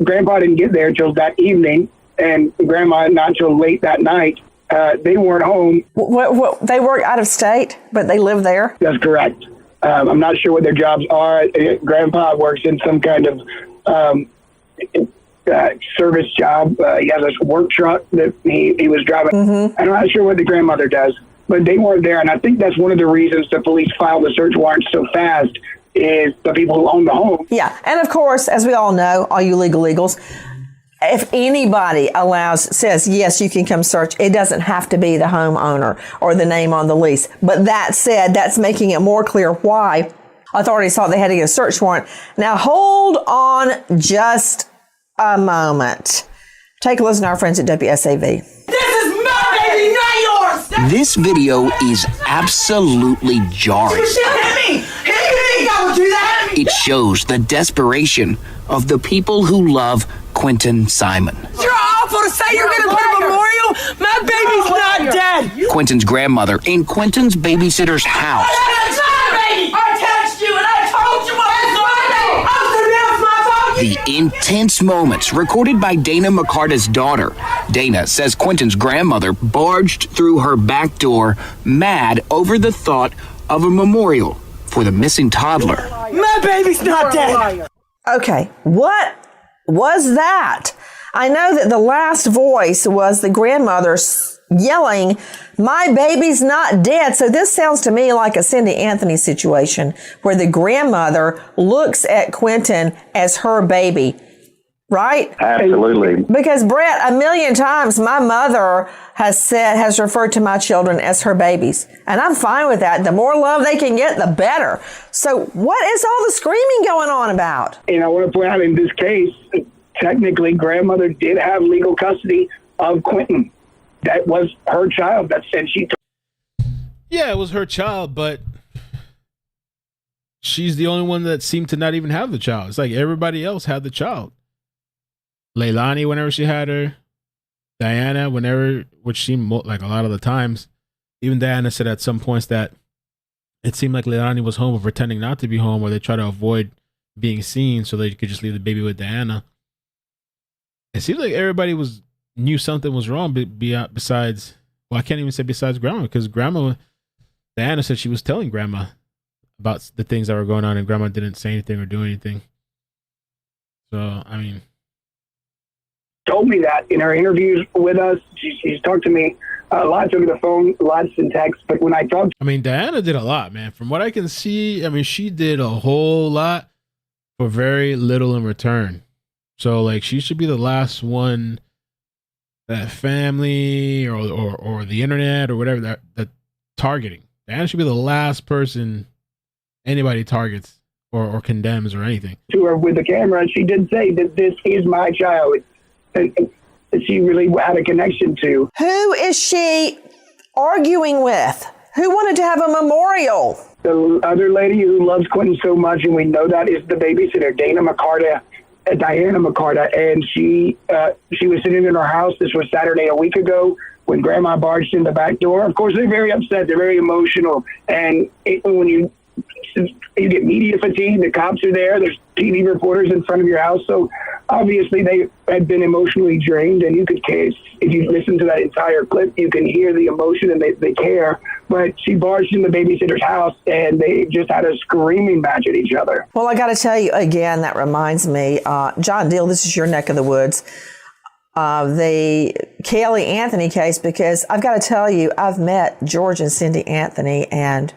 Grandpa didn't get there until that evening, and Grandma not until late that night. They weren't home. What, they work out of state, but they live there? That's correct. I'm not sure what their jobs are. Grandpa works in some kind of service job. He has a work truck that he was driving. Mm-hmm. I'm not sure what the grandmother does, but they weren't there. And I think that's one of the reasons the police filed the search warrant so fast, is the people who own the home. Yeah. And of course, as we all know, all you legal eagles, if anybody says, yes, you can come search, it doesn't have to be the homeowner or the name on the lease. But that said, that's making it more clear why authorities thought they had to get a search warrant. Now, hold on just a moment. Take a listen to our friends at WSAV. This is my baby, not yours! This video is absolutely jarring. Hit me! I would do that! It shows the desperation of the people who love Quinton Simon. You're awful to say you're going to put a memorial. My baby's not dead. Quinton's grandmother in Quinton's babysitter's house. I texted you and I told you what The intense moments recorded by Dana McCarta's daughter. Dana says Quinton's grandmother barged through her back door, mad over the thought of a memorial for the missing toddler. My baby's not dead. Okay, what was that? I know that the last voice was the grandmother yelling, "My baby's not dead." So this sounds to me like a Cindy Anthony situation where the grandmother looks at Quinton as her baby, right? Absolutely. Because Brett, a million times my mother has referred to my children as her babies. And I'm fine with that. The more love they can get, the better. So what is all the screaming going on about? And I want to point out in this case, technically grandmother did have legal custody of Quinton. That was her child. That said she. Yeah, it was her child, but she's the only one that seemed to not even have the child. It's like everybody else had the child. Leilani, whenever she had her. Diana, whenever, which seemed like a lot of the times. Even Diana said at some points that it seemed like Leilani was home or pretending not to be home, or they try to avoid being seen so they could just leave the baby with Diana. It seems like everybody knew something was wrong besides, well, I can't even say besides grandma, because Diana said she was telling grandma about the things that were going on, and grandma didn't say anything or do anything. So, I mean, told me that in her interviews with us. She's talked to me lots over the phone, lots in text. But when I talked, I mean, Diana did a lot, man. From what I can see, I mean, she did a whole lot for very little in return. So, like, she should be the last one that family or the internet or whatever that targeting. Diana should be the last person anybody targets or condemns or anything. To her with the camera, she did say that this is my child. And she really had a connection to. Who is she arguing with? Who wanted to have a memorial? The other lady who loves Quinton so much, and we know that, is the babysitter, Diana McCarta, and she was sitting in her house. This was Saturday a week ago when Grandma barged in the back door. Of course, they're very upset. They're very emotional, and when you get media fatigue, the cops are there. There's TV reporters in front of your house, so obviously they had been emotionally drained, and if you listen to that entire clip, you can hear the emotion, and they care. But she barged in the babysitter's house, and they just had a screaming match at each other. Well, I got to tell you again, that reminds me, John Deal, this is your neck of the woods, the Kaylee Anthony case, because I've got to tell you, I've met George and Cindy Anthony, and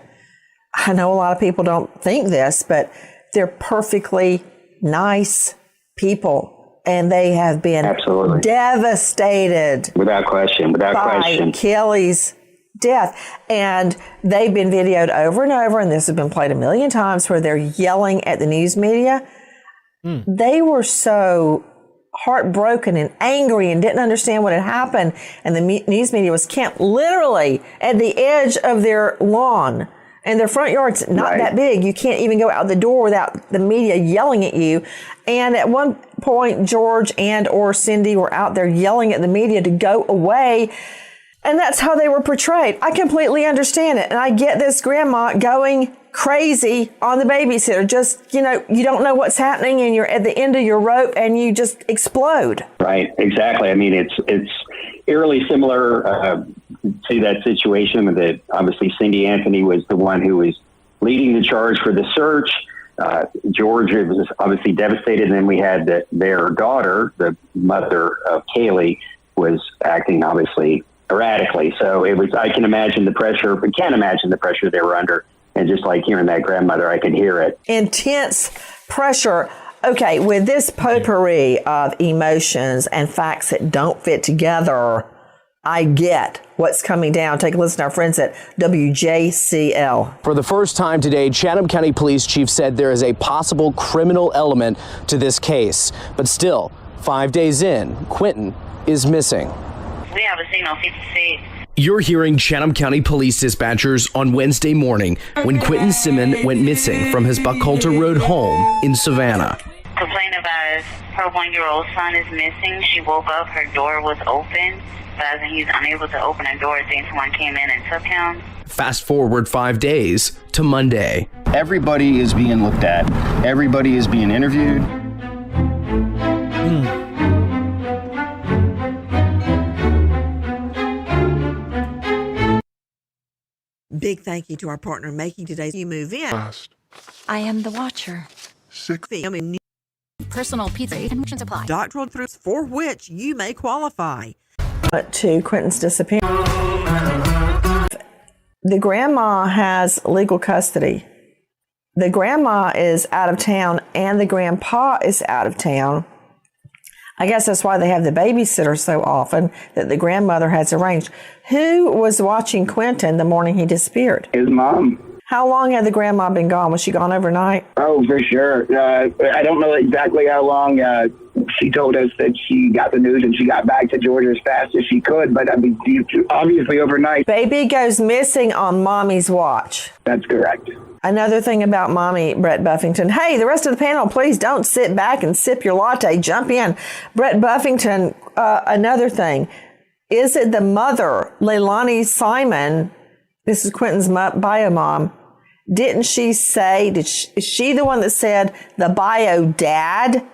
I know a lot of people don't think this, but they're perfectly nice people, and they have been devastated. Without question. By Kelly's death. And they've been videoed over and over, and this has been played a million times, where they're yelling at the news media. They were so heartbroken and angry and didn't understand what had happened. And the news media was camped literally at the edge of their lawn. And their front yard's not that big. You can't even go out the door without the media yelling at you. And at one point, George and or Cindy were out there yelling at the media to go away. And that's how they were portrayed. I completely understand it. And I get this grandma going crazy on the babysitter. Just, you don't know what's happening, and you're at the end of your rope and you just explode. Right, exactly. I mean, it's eerily similar to that situation. That obviously Cindy Anthony was the one who was leading the charge for the search. George was obviously devastated. And then we had their daughter, the mother of Kaylee, was acting obviously erratically. So I can't imagine the pressure they were under. And just like hearing that grandmother, I can hear it. Intense pressure. Okay, with this potpourri of emotions and facts that don't fit together, I get what's coming down. Take a listen to our friends at WJCL. For the first time today, Chatham County Police Chief said there is a possible criminal element to this case. But still, 5 days in, Quinton is missing. We have a signal 56. You're hearing Chatham County Police dispatchers on Wednesday morning when Quinton Simmons went missing from his Buckhalter Road home in Savannah. Complained about her 1-year-old son is missing. She woke up, her door was open, but as he's unable to open the door, then someone came in and took him. Fast forward 5 days to Monday. Everybody is being looked at. Everybody is being interviewed. big thank you to our partner in making today's You Move In. I am the watcher. Personal pizza and supply. Doctoral proofs for which you may qualify. To Quinton's disappearance. The grandma has legal custody. The grandma is out of town and the grandpa is out of town. I guess that's why they have the babysitter so often that the grandmother has arranged. Who was watching Quinton the morning he disappeared? His mom. How long had the grandma been gone? Was she gone overnight? Oh, for sure. I don't know exactly how long. She told us that she got the news and she got back to Georgia as fast as she could, but I mean, obviously overnight. Baby goes missing on mommy's watch. That's correct. Another thing about mommy, Brett Buffington. Hey, the rest of the panel, please don't sit back and sip your latte. Jump in. Brett Buffington, another thing. Is it the mother, Leilani Simon? This is Quinton's bio mom. Didn't she say, is she the one that said the bio dad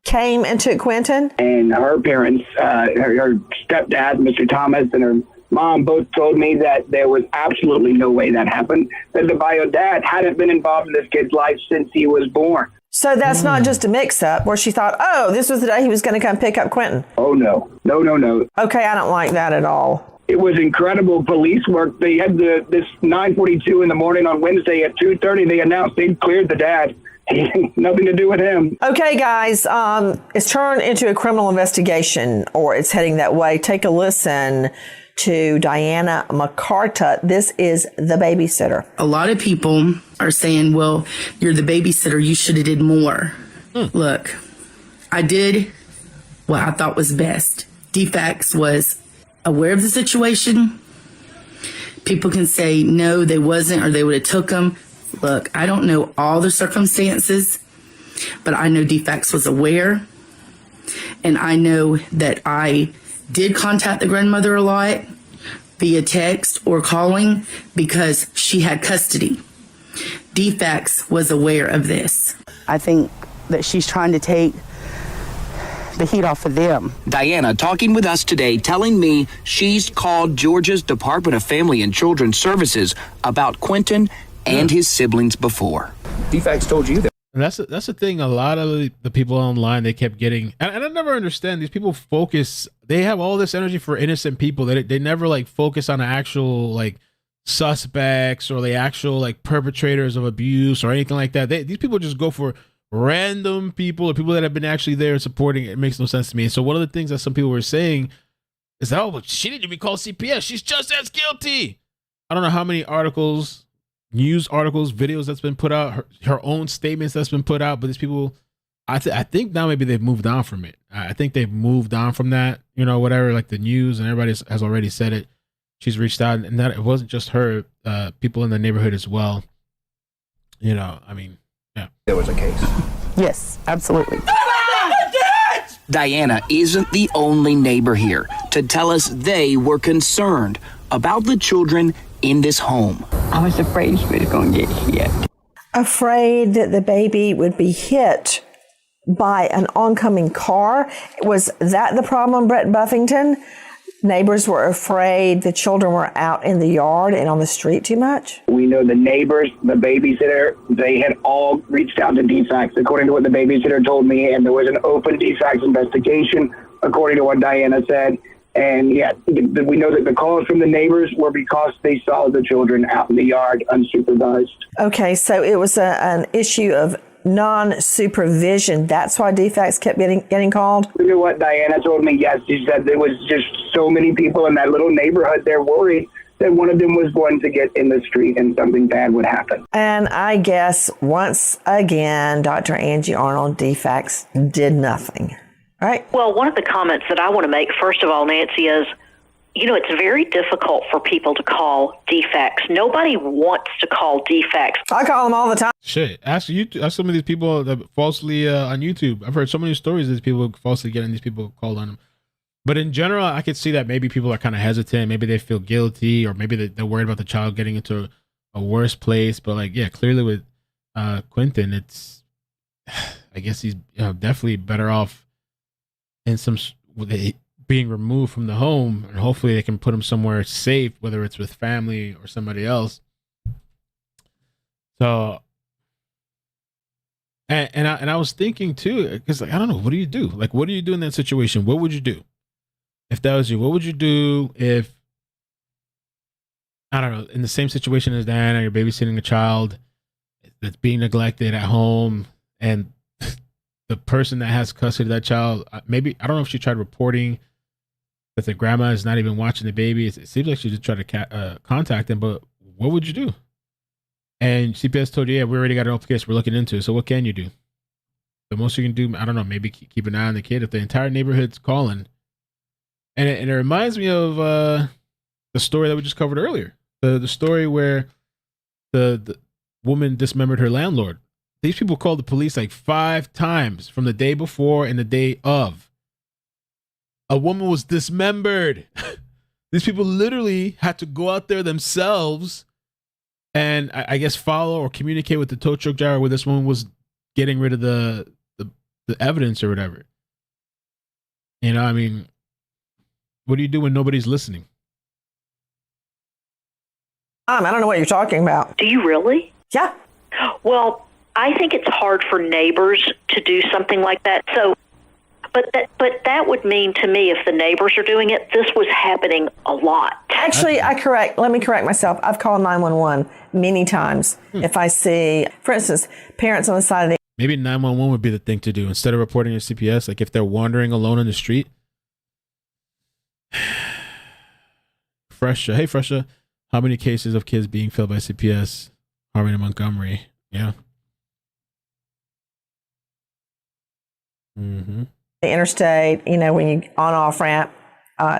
came and took Quinton? And her parents, her stepdad, Mr. Thomas, and her mom both told me that there was absolutely no way that happened, that the bio dad hadn't been involved in this kid's life since he was born. So that's not just a mix-up where she thought, oh, this was the day he was going to come pick up Quinton. Oh, no. No. Okay, I don't like that at all. It was incredible police work. They had this 9:42 in the morning on Wednesday at 2:30. They announced they'd cleared the dad. Nothing to do with him. Okay, guys, it's turned into a criminal investigation, or it's heading that way. Take a listen to Diana McCarta. This is the babysitter. A lot of people are saying, well, you're the babysitter. You should have did more. Look, I did what I thought was best. DFACS was aware of the situation. People can say, no, they wasn't, or they would have took them. Look, I don't know all the circumstances, but I know DFACS was aware. And I know that I did contact the grandmother a lot via text or calling because she had custody. DFACS was aware of this. I think that she's trying to take the heat off of them. Diana talking with us today, telling me she's called Georgia's Department of Family and Children's Services about Quinton and his siblings before. DFACS told you that. And that's the thing. A lot of the people online, they kept getting, and I never understand these people focus. They have all this energy for innocent people. They never like focus on actual like suspects or the actual like perpetrators of abuse or anything like that. These people just go for random people or people that have been actually there supporting it. It makes no sense to me. So one of the things that some people were saying is that, oh, she needed to be called CPS. She's just as guilty. I don't know how many articles, news articles, videos that's been put out, her own statements that's been put out, but these people, I think now maybe they've moved on from it. I think they've moved on from that, whatever, like the news and everybody has already said it. She's reached out, and that it wasn't just her, people in the neighborhood as well. I mean, yeah. There was a case. Yes, absolutely. Diana isn't the only neighbor here to tell us they were concerned about the children in this home. I was afraid she was going to get hit. Afraid that the baby would be hit by an oncoming car. Was that the problem, Brett Buffington? Neighbors were afraid the children were out in the yard and on the street too much? We know the neighbors, the babysitter, they had all reached out to DFACS, according to what the babysitter told me, and there was an open DFACS investigation, according to what Diana said. And yeah, we know that the calls from the neighbors were because they saw the children out in the yard unsupervised. Okay, so it was an issue of non-supervision. That's why DFACS kept getting called? You know what Diana told me? Yes, she said there was just so many people in that little neighborhood. They're worried that one of them was going to get in the street and something bad would happen. And I guess once again, Dr. Angie Arnold, DFACS did nothing. Right. Well, one of the comments that I want to make, first of all, Nancy, is, it's very difficult for people to call DFACS. Nobody wants to call DFACS. I call them all the time. Shit. Ask some of these people that falsely on YouTube. I've heard so many stories of these people falsely getting these people called on them. But in general, I could see that maybe people are kind of hesitant. Maybe they feel guilty, or maybe they're worried about the child getting into a worse place. But clearly with Quinton, it's, I guess he's definitely better off in some being removed from the home, and hopefully they can put him somewhere safe, whether it's with family or somebody else. So, and I was thinking too, because like, I don't know, what do you do? Like, what do you do in that situation? What would you do if that was you? What would you do if, I don't know, in the same situation as Diana, you're babysitting a child that's being neglected at home, and the person that has custody of that child, maybe, I don't know if she tried reporting that the grandma is not even watching the baby. It seems like she just tried to contact him, but what would you do? And CPS told you, yeah, we already got an open case we're looking into it. So what can you do? The most you can do, I don't know, maybe keep an eye on the kid if the entire neighborhood's calling. And it reminds me of the story that we just covered earlier. The story where the woman dismembered her landlord. These people called the police like 5 times from the day before and the day of. A woman was dismembered. These people literally had to go out there themselves and I guess follow or communicate with the tow truck driver where this woman was getting rid of the evidence or whatever. You know, I mean, what do you do when nobody's listening? I don't know what you're talking about. Do you really? Yeah. Well, I think it's hard for neighbors to do something like that. So, but that would mean to me, if the neighbors are doing it, this was happening a lot. Actually, let me correct myself. I've called 911 many times. If I see, for instance, parents on the side of the... Maybe 911 would be the thing to do instead of reporting your CPS. Like if they're wandering alone in the street. Fresha, hey Fresha, how many cases of kids being filled by CPS harming in Montgomery? Yeah. Mm-hmm. The interstate, you know, when you on-off ramp,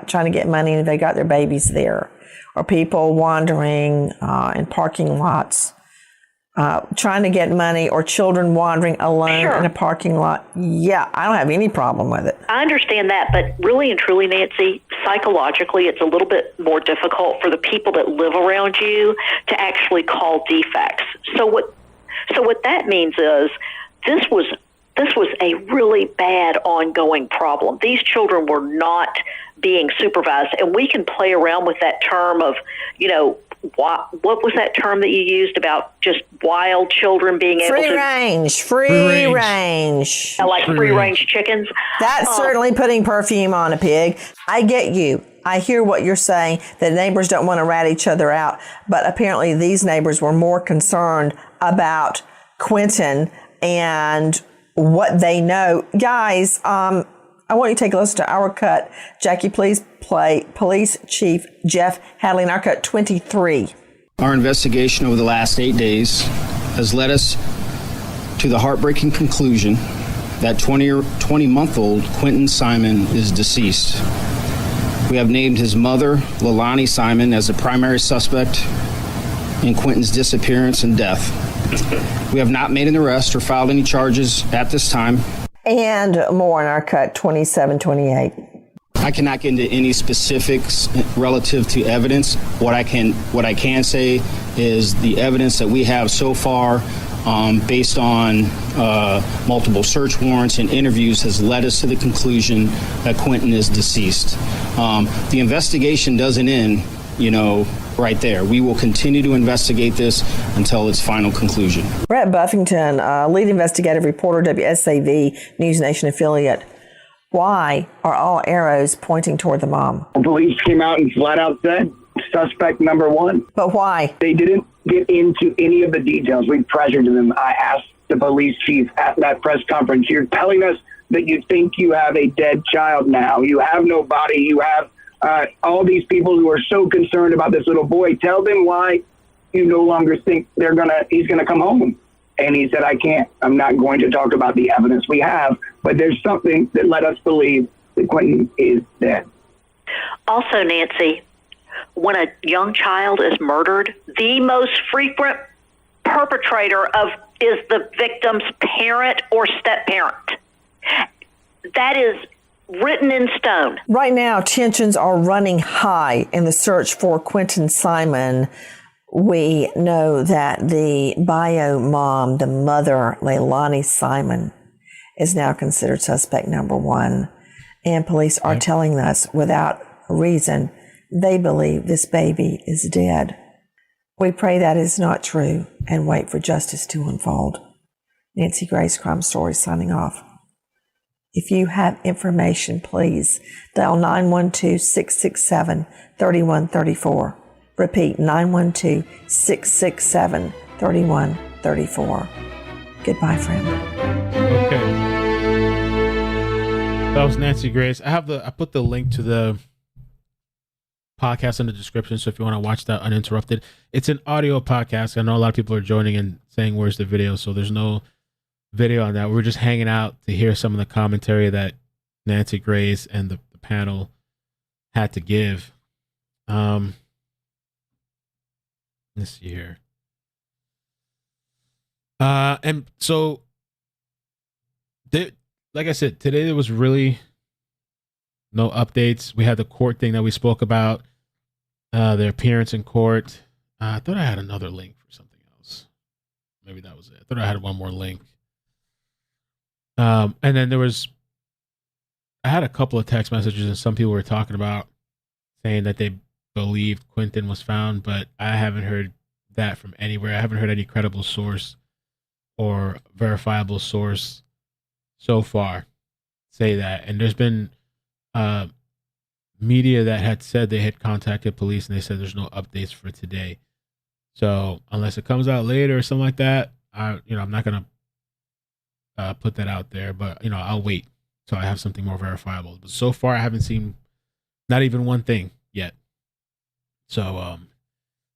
trying to get money and they got their babies there, or people wandering in parking lots, trying to get money, or children wandering alone in a parking lot. Yeah, I don't have any problem with it. I understand that, but really and truly, Nancy, psychologically, it's a little bit more difficult for the people that live around you to actually call defects. So what that means is this was a really bad ongoing problem. These children were not being supervised, and we can play around with that term of, you know, what was that term that you used about just wild children being able to... Free range. I like free range chickens. That's certainly putting perfume on a pig. I get you. I hear what you're saying, that neighbors don't want to rat each other out, but apparently these neighbors were more concerned about Quinton and what they know. Guys, I want you to take a listen to our cut. Jackie, please play Police Chief Jeff Hadley in our cut 23. Our investigation over the last 8 days has led us to the heartbreaking conclusion that 20-month-old Quinton Simon is deceased. We have named his mother, Leilani Simon, as the primary suspect in Quinton's disappearance and death. We have not made an arrest or filed any charges at this time. And more in our cut 27-28. I cannot get into any specifics relative to evidence. What I can say is the evidence that we have so far, based on multiple search warrants and interviews, has led us to the conclusion that Quinton is deceased. The investigation doesn't end, right there. We will continue to investigate this until its final conclusion. Brett Buffington, lead investigative reporter, WSAV News Nation affiliate. Why are all arrows pointing toward the mom? Police came out and flat out said, suspect number one. But why? They didn't get into any of the details. We pressured them. I asked the police chief at that press conference, you're telling us that you think you have a dead child now. You have no body. You have all these people who are so concerned about this little boy. Tell them why you no longer think he's gonna come home. And he said, I can't. I'm not going to talk about the evidence we have, but there's something that led us believe that Quinton is dead. Also, Nancy, when a young child is murdered, the most frequent perpetrator is the victim's parent or step-parent. That is written in stone. Right now, tensions are running high in the search for Quinton Simon. We know that the bio mom, the mother, Leilani Simon, is now considered suspect number one. And police are telling us without reason, they believe this baby is dead. We pray that is not true and wait for justice to unfold. Nancy Grace, Crime Story, signing off. If you have information, please dial 912-667-3134. Repeat, 912-667-3134. Goodbye, friend. Okay. That was Nancy Grace. I put the link to the podcast in the description, so if you want to watch that uninterrupted. It's an audio podcast. I know a lot of people are joining and saying, where's the video? So there's no video on that. We're just hanging out to hear some of the commentary that Nancy Grace and the panel had to give. Let's see here. And so like I said, today there was really no updates. We had the court thing that we spoke about, their appearance in court. I thought I had another link for something else. Maybe that was it. I thought I had one more link. And then I had a couple of text messages and some people were talking about saying that they believed Quinton was found, but I haven't heard that from anywhere. I haven't heard any credible source or verifiable source so far say that. And there's been media that had said they had contacted police and they said there's no updates for today. So unless it comes out later or something like that, I'm not gonna put that out there. But I'll wait till I have something more verifiable. But so far, I haven't seen not even one thing yet. So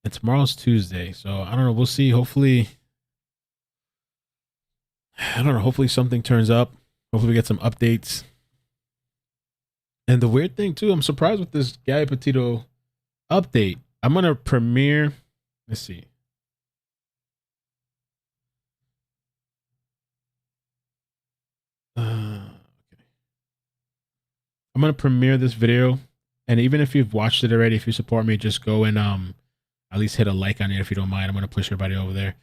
and tomorrow's Tuesday, so I don't know. We'll see. Hopefully, Hopefully something turns up. Hopefully we get some updates. And the weird thing too, I'm surprised with this Gabby Petito update. I'm gonna premiere. Let's see. Okay. I'm gonna premiere this video, and even if you've watched it already, if you support me, just go and at least hit a like on it if you don't mind. I'm gonna push everybody over there.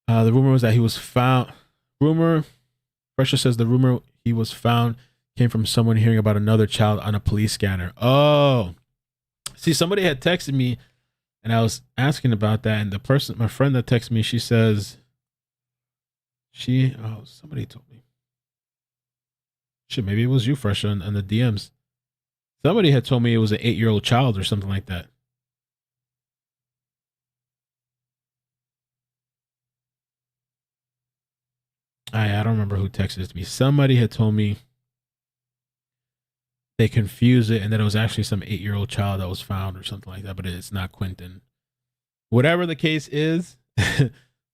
The rumor was that he was found. Pressure says the rumor he was found came from someone hearing about another child on a police scanner. Oh, see, somebody had texted me, and I was asking about that, and my friend that texted me, she says, somebody told me. Shit, maybe it was you, Fresh, on the DMs. Somebody had told me it was an 8-year-old child or something like that. I don't remember who texted it to me. Somebody had told me they confused it and that it was actually some 8-year-old child that was found or something like that, but it's not Quinton. Whatever the case is,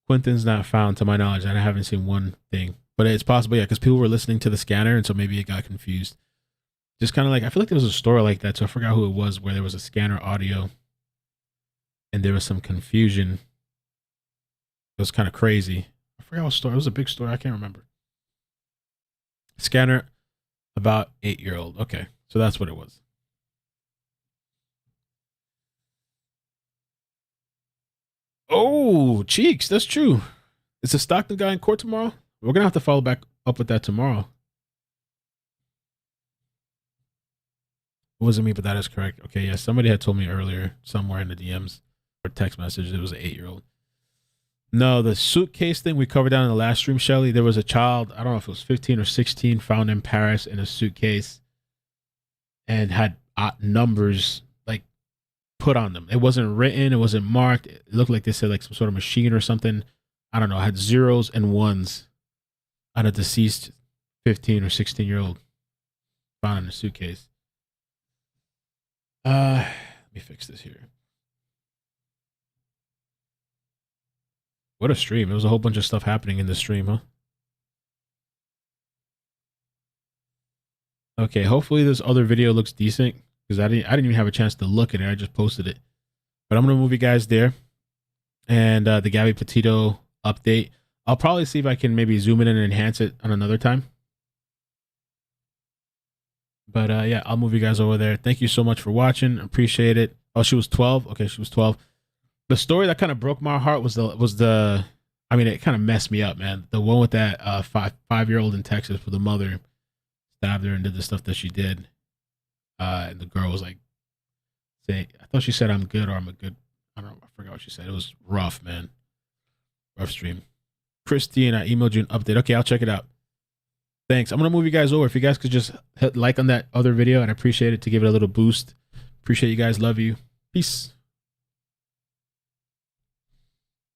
Quinton's not found to my knowledge, and I haven't seen one thing. But it's possible, yeah, because people were listening to the scanner, and so maybe it got confused. Just kind of like, I feel like there was a story like that, so I forgot who it was, where there was a scanner audio, and there was some confusion. It was kind of crazy. I forgot what story. It was a big story. I can't remember. Scanner about 8-year-old. Okay, so that's what it was. Oh, Cheeks, that's true. Is the Stockton guy in court tomorrow? We're gonna have to follow back up with that tomorrow. It wasn't me, but that is correct. Okay, yeah, somebody had told me earlier, somewhere in the DMs or text message, it was an 8-year-old. No, the suitcase thing we covered down in the last stream, Shelly. There was a child, I don't know if it was 15 or 16, found in Paris in a suitcase and had numbers like put on them. It wasn't written, it wasn't marked. It looked like they said like some sort of machine or something. I don't know. It had zeros and ones on a deceased 15 or 16-year-old found in a suitcase. Let me fix this here. What a stream. There was a whole bunch of stuff happening in the stream, huh? Okay, hopefully this other video looks decent, because I didn't even have a chance to look at it. I just posted it. But I'm going to move you guys there. And the Gabby Petito update. I'll probably see if I can maybe zoom in and enhance it on another time. But yeah, I'll move you guys over there. Thank you so much for watching. Appreciate it. Oh, she was 12. Okay, she was 12. The story that kind of broke my heart was the I mean, it kind of messed me up, man. The one with that 5-year-old in Texas with the mother stabbed her and did the stuff that she did. And the girl was like, I thought she said I'm good or I'm a good, I don't know, I forgot what she said. It was rough, man. Rough stream. Christine, I emailed you an update. Okay, I'll check it out. Thanks. I'm going to move you guys over. If you guys could just hit like on that other video, I'd appreciate it to give it a little boost. Appreciate you guys. Love you. Peace.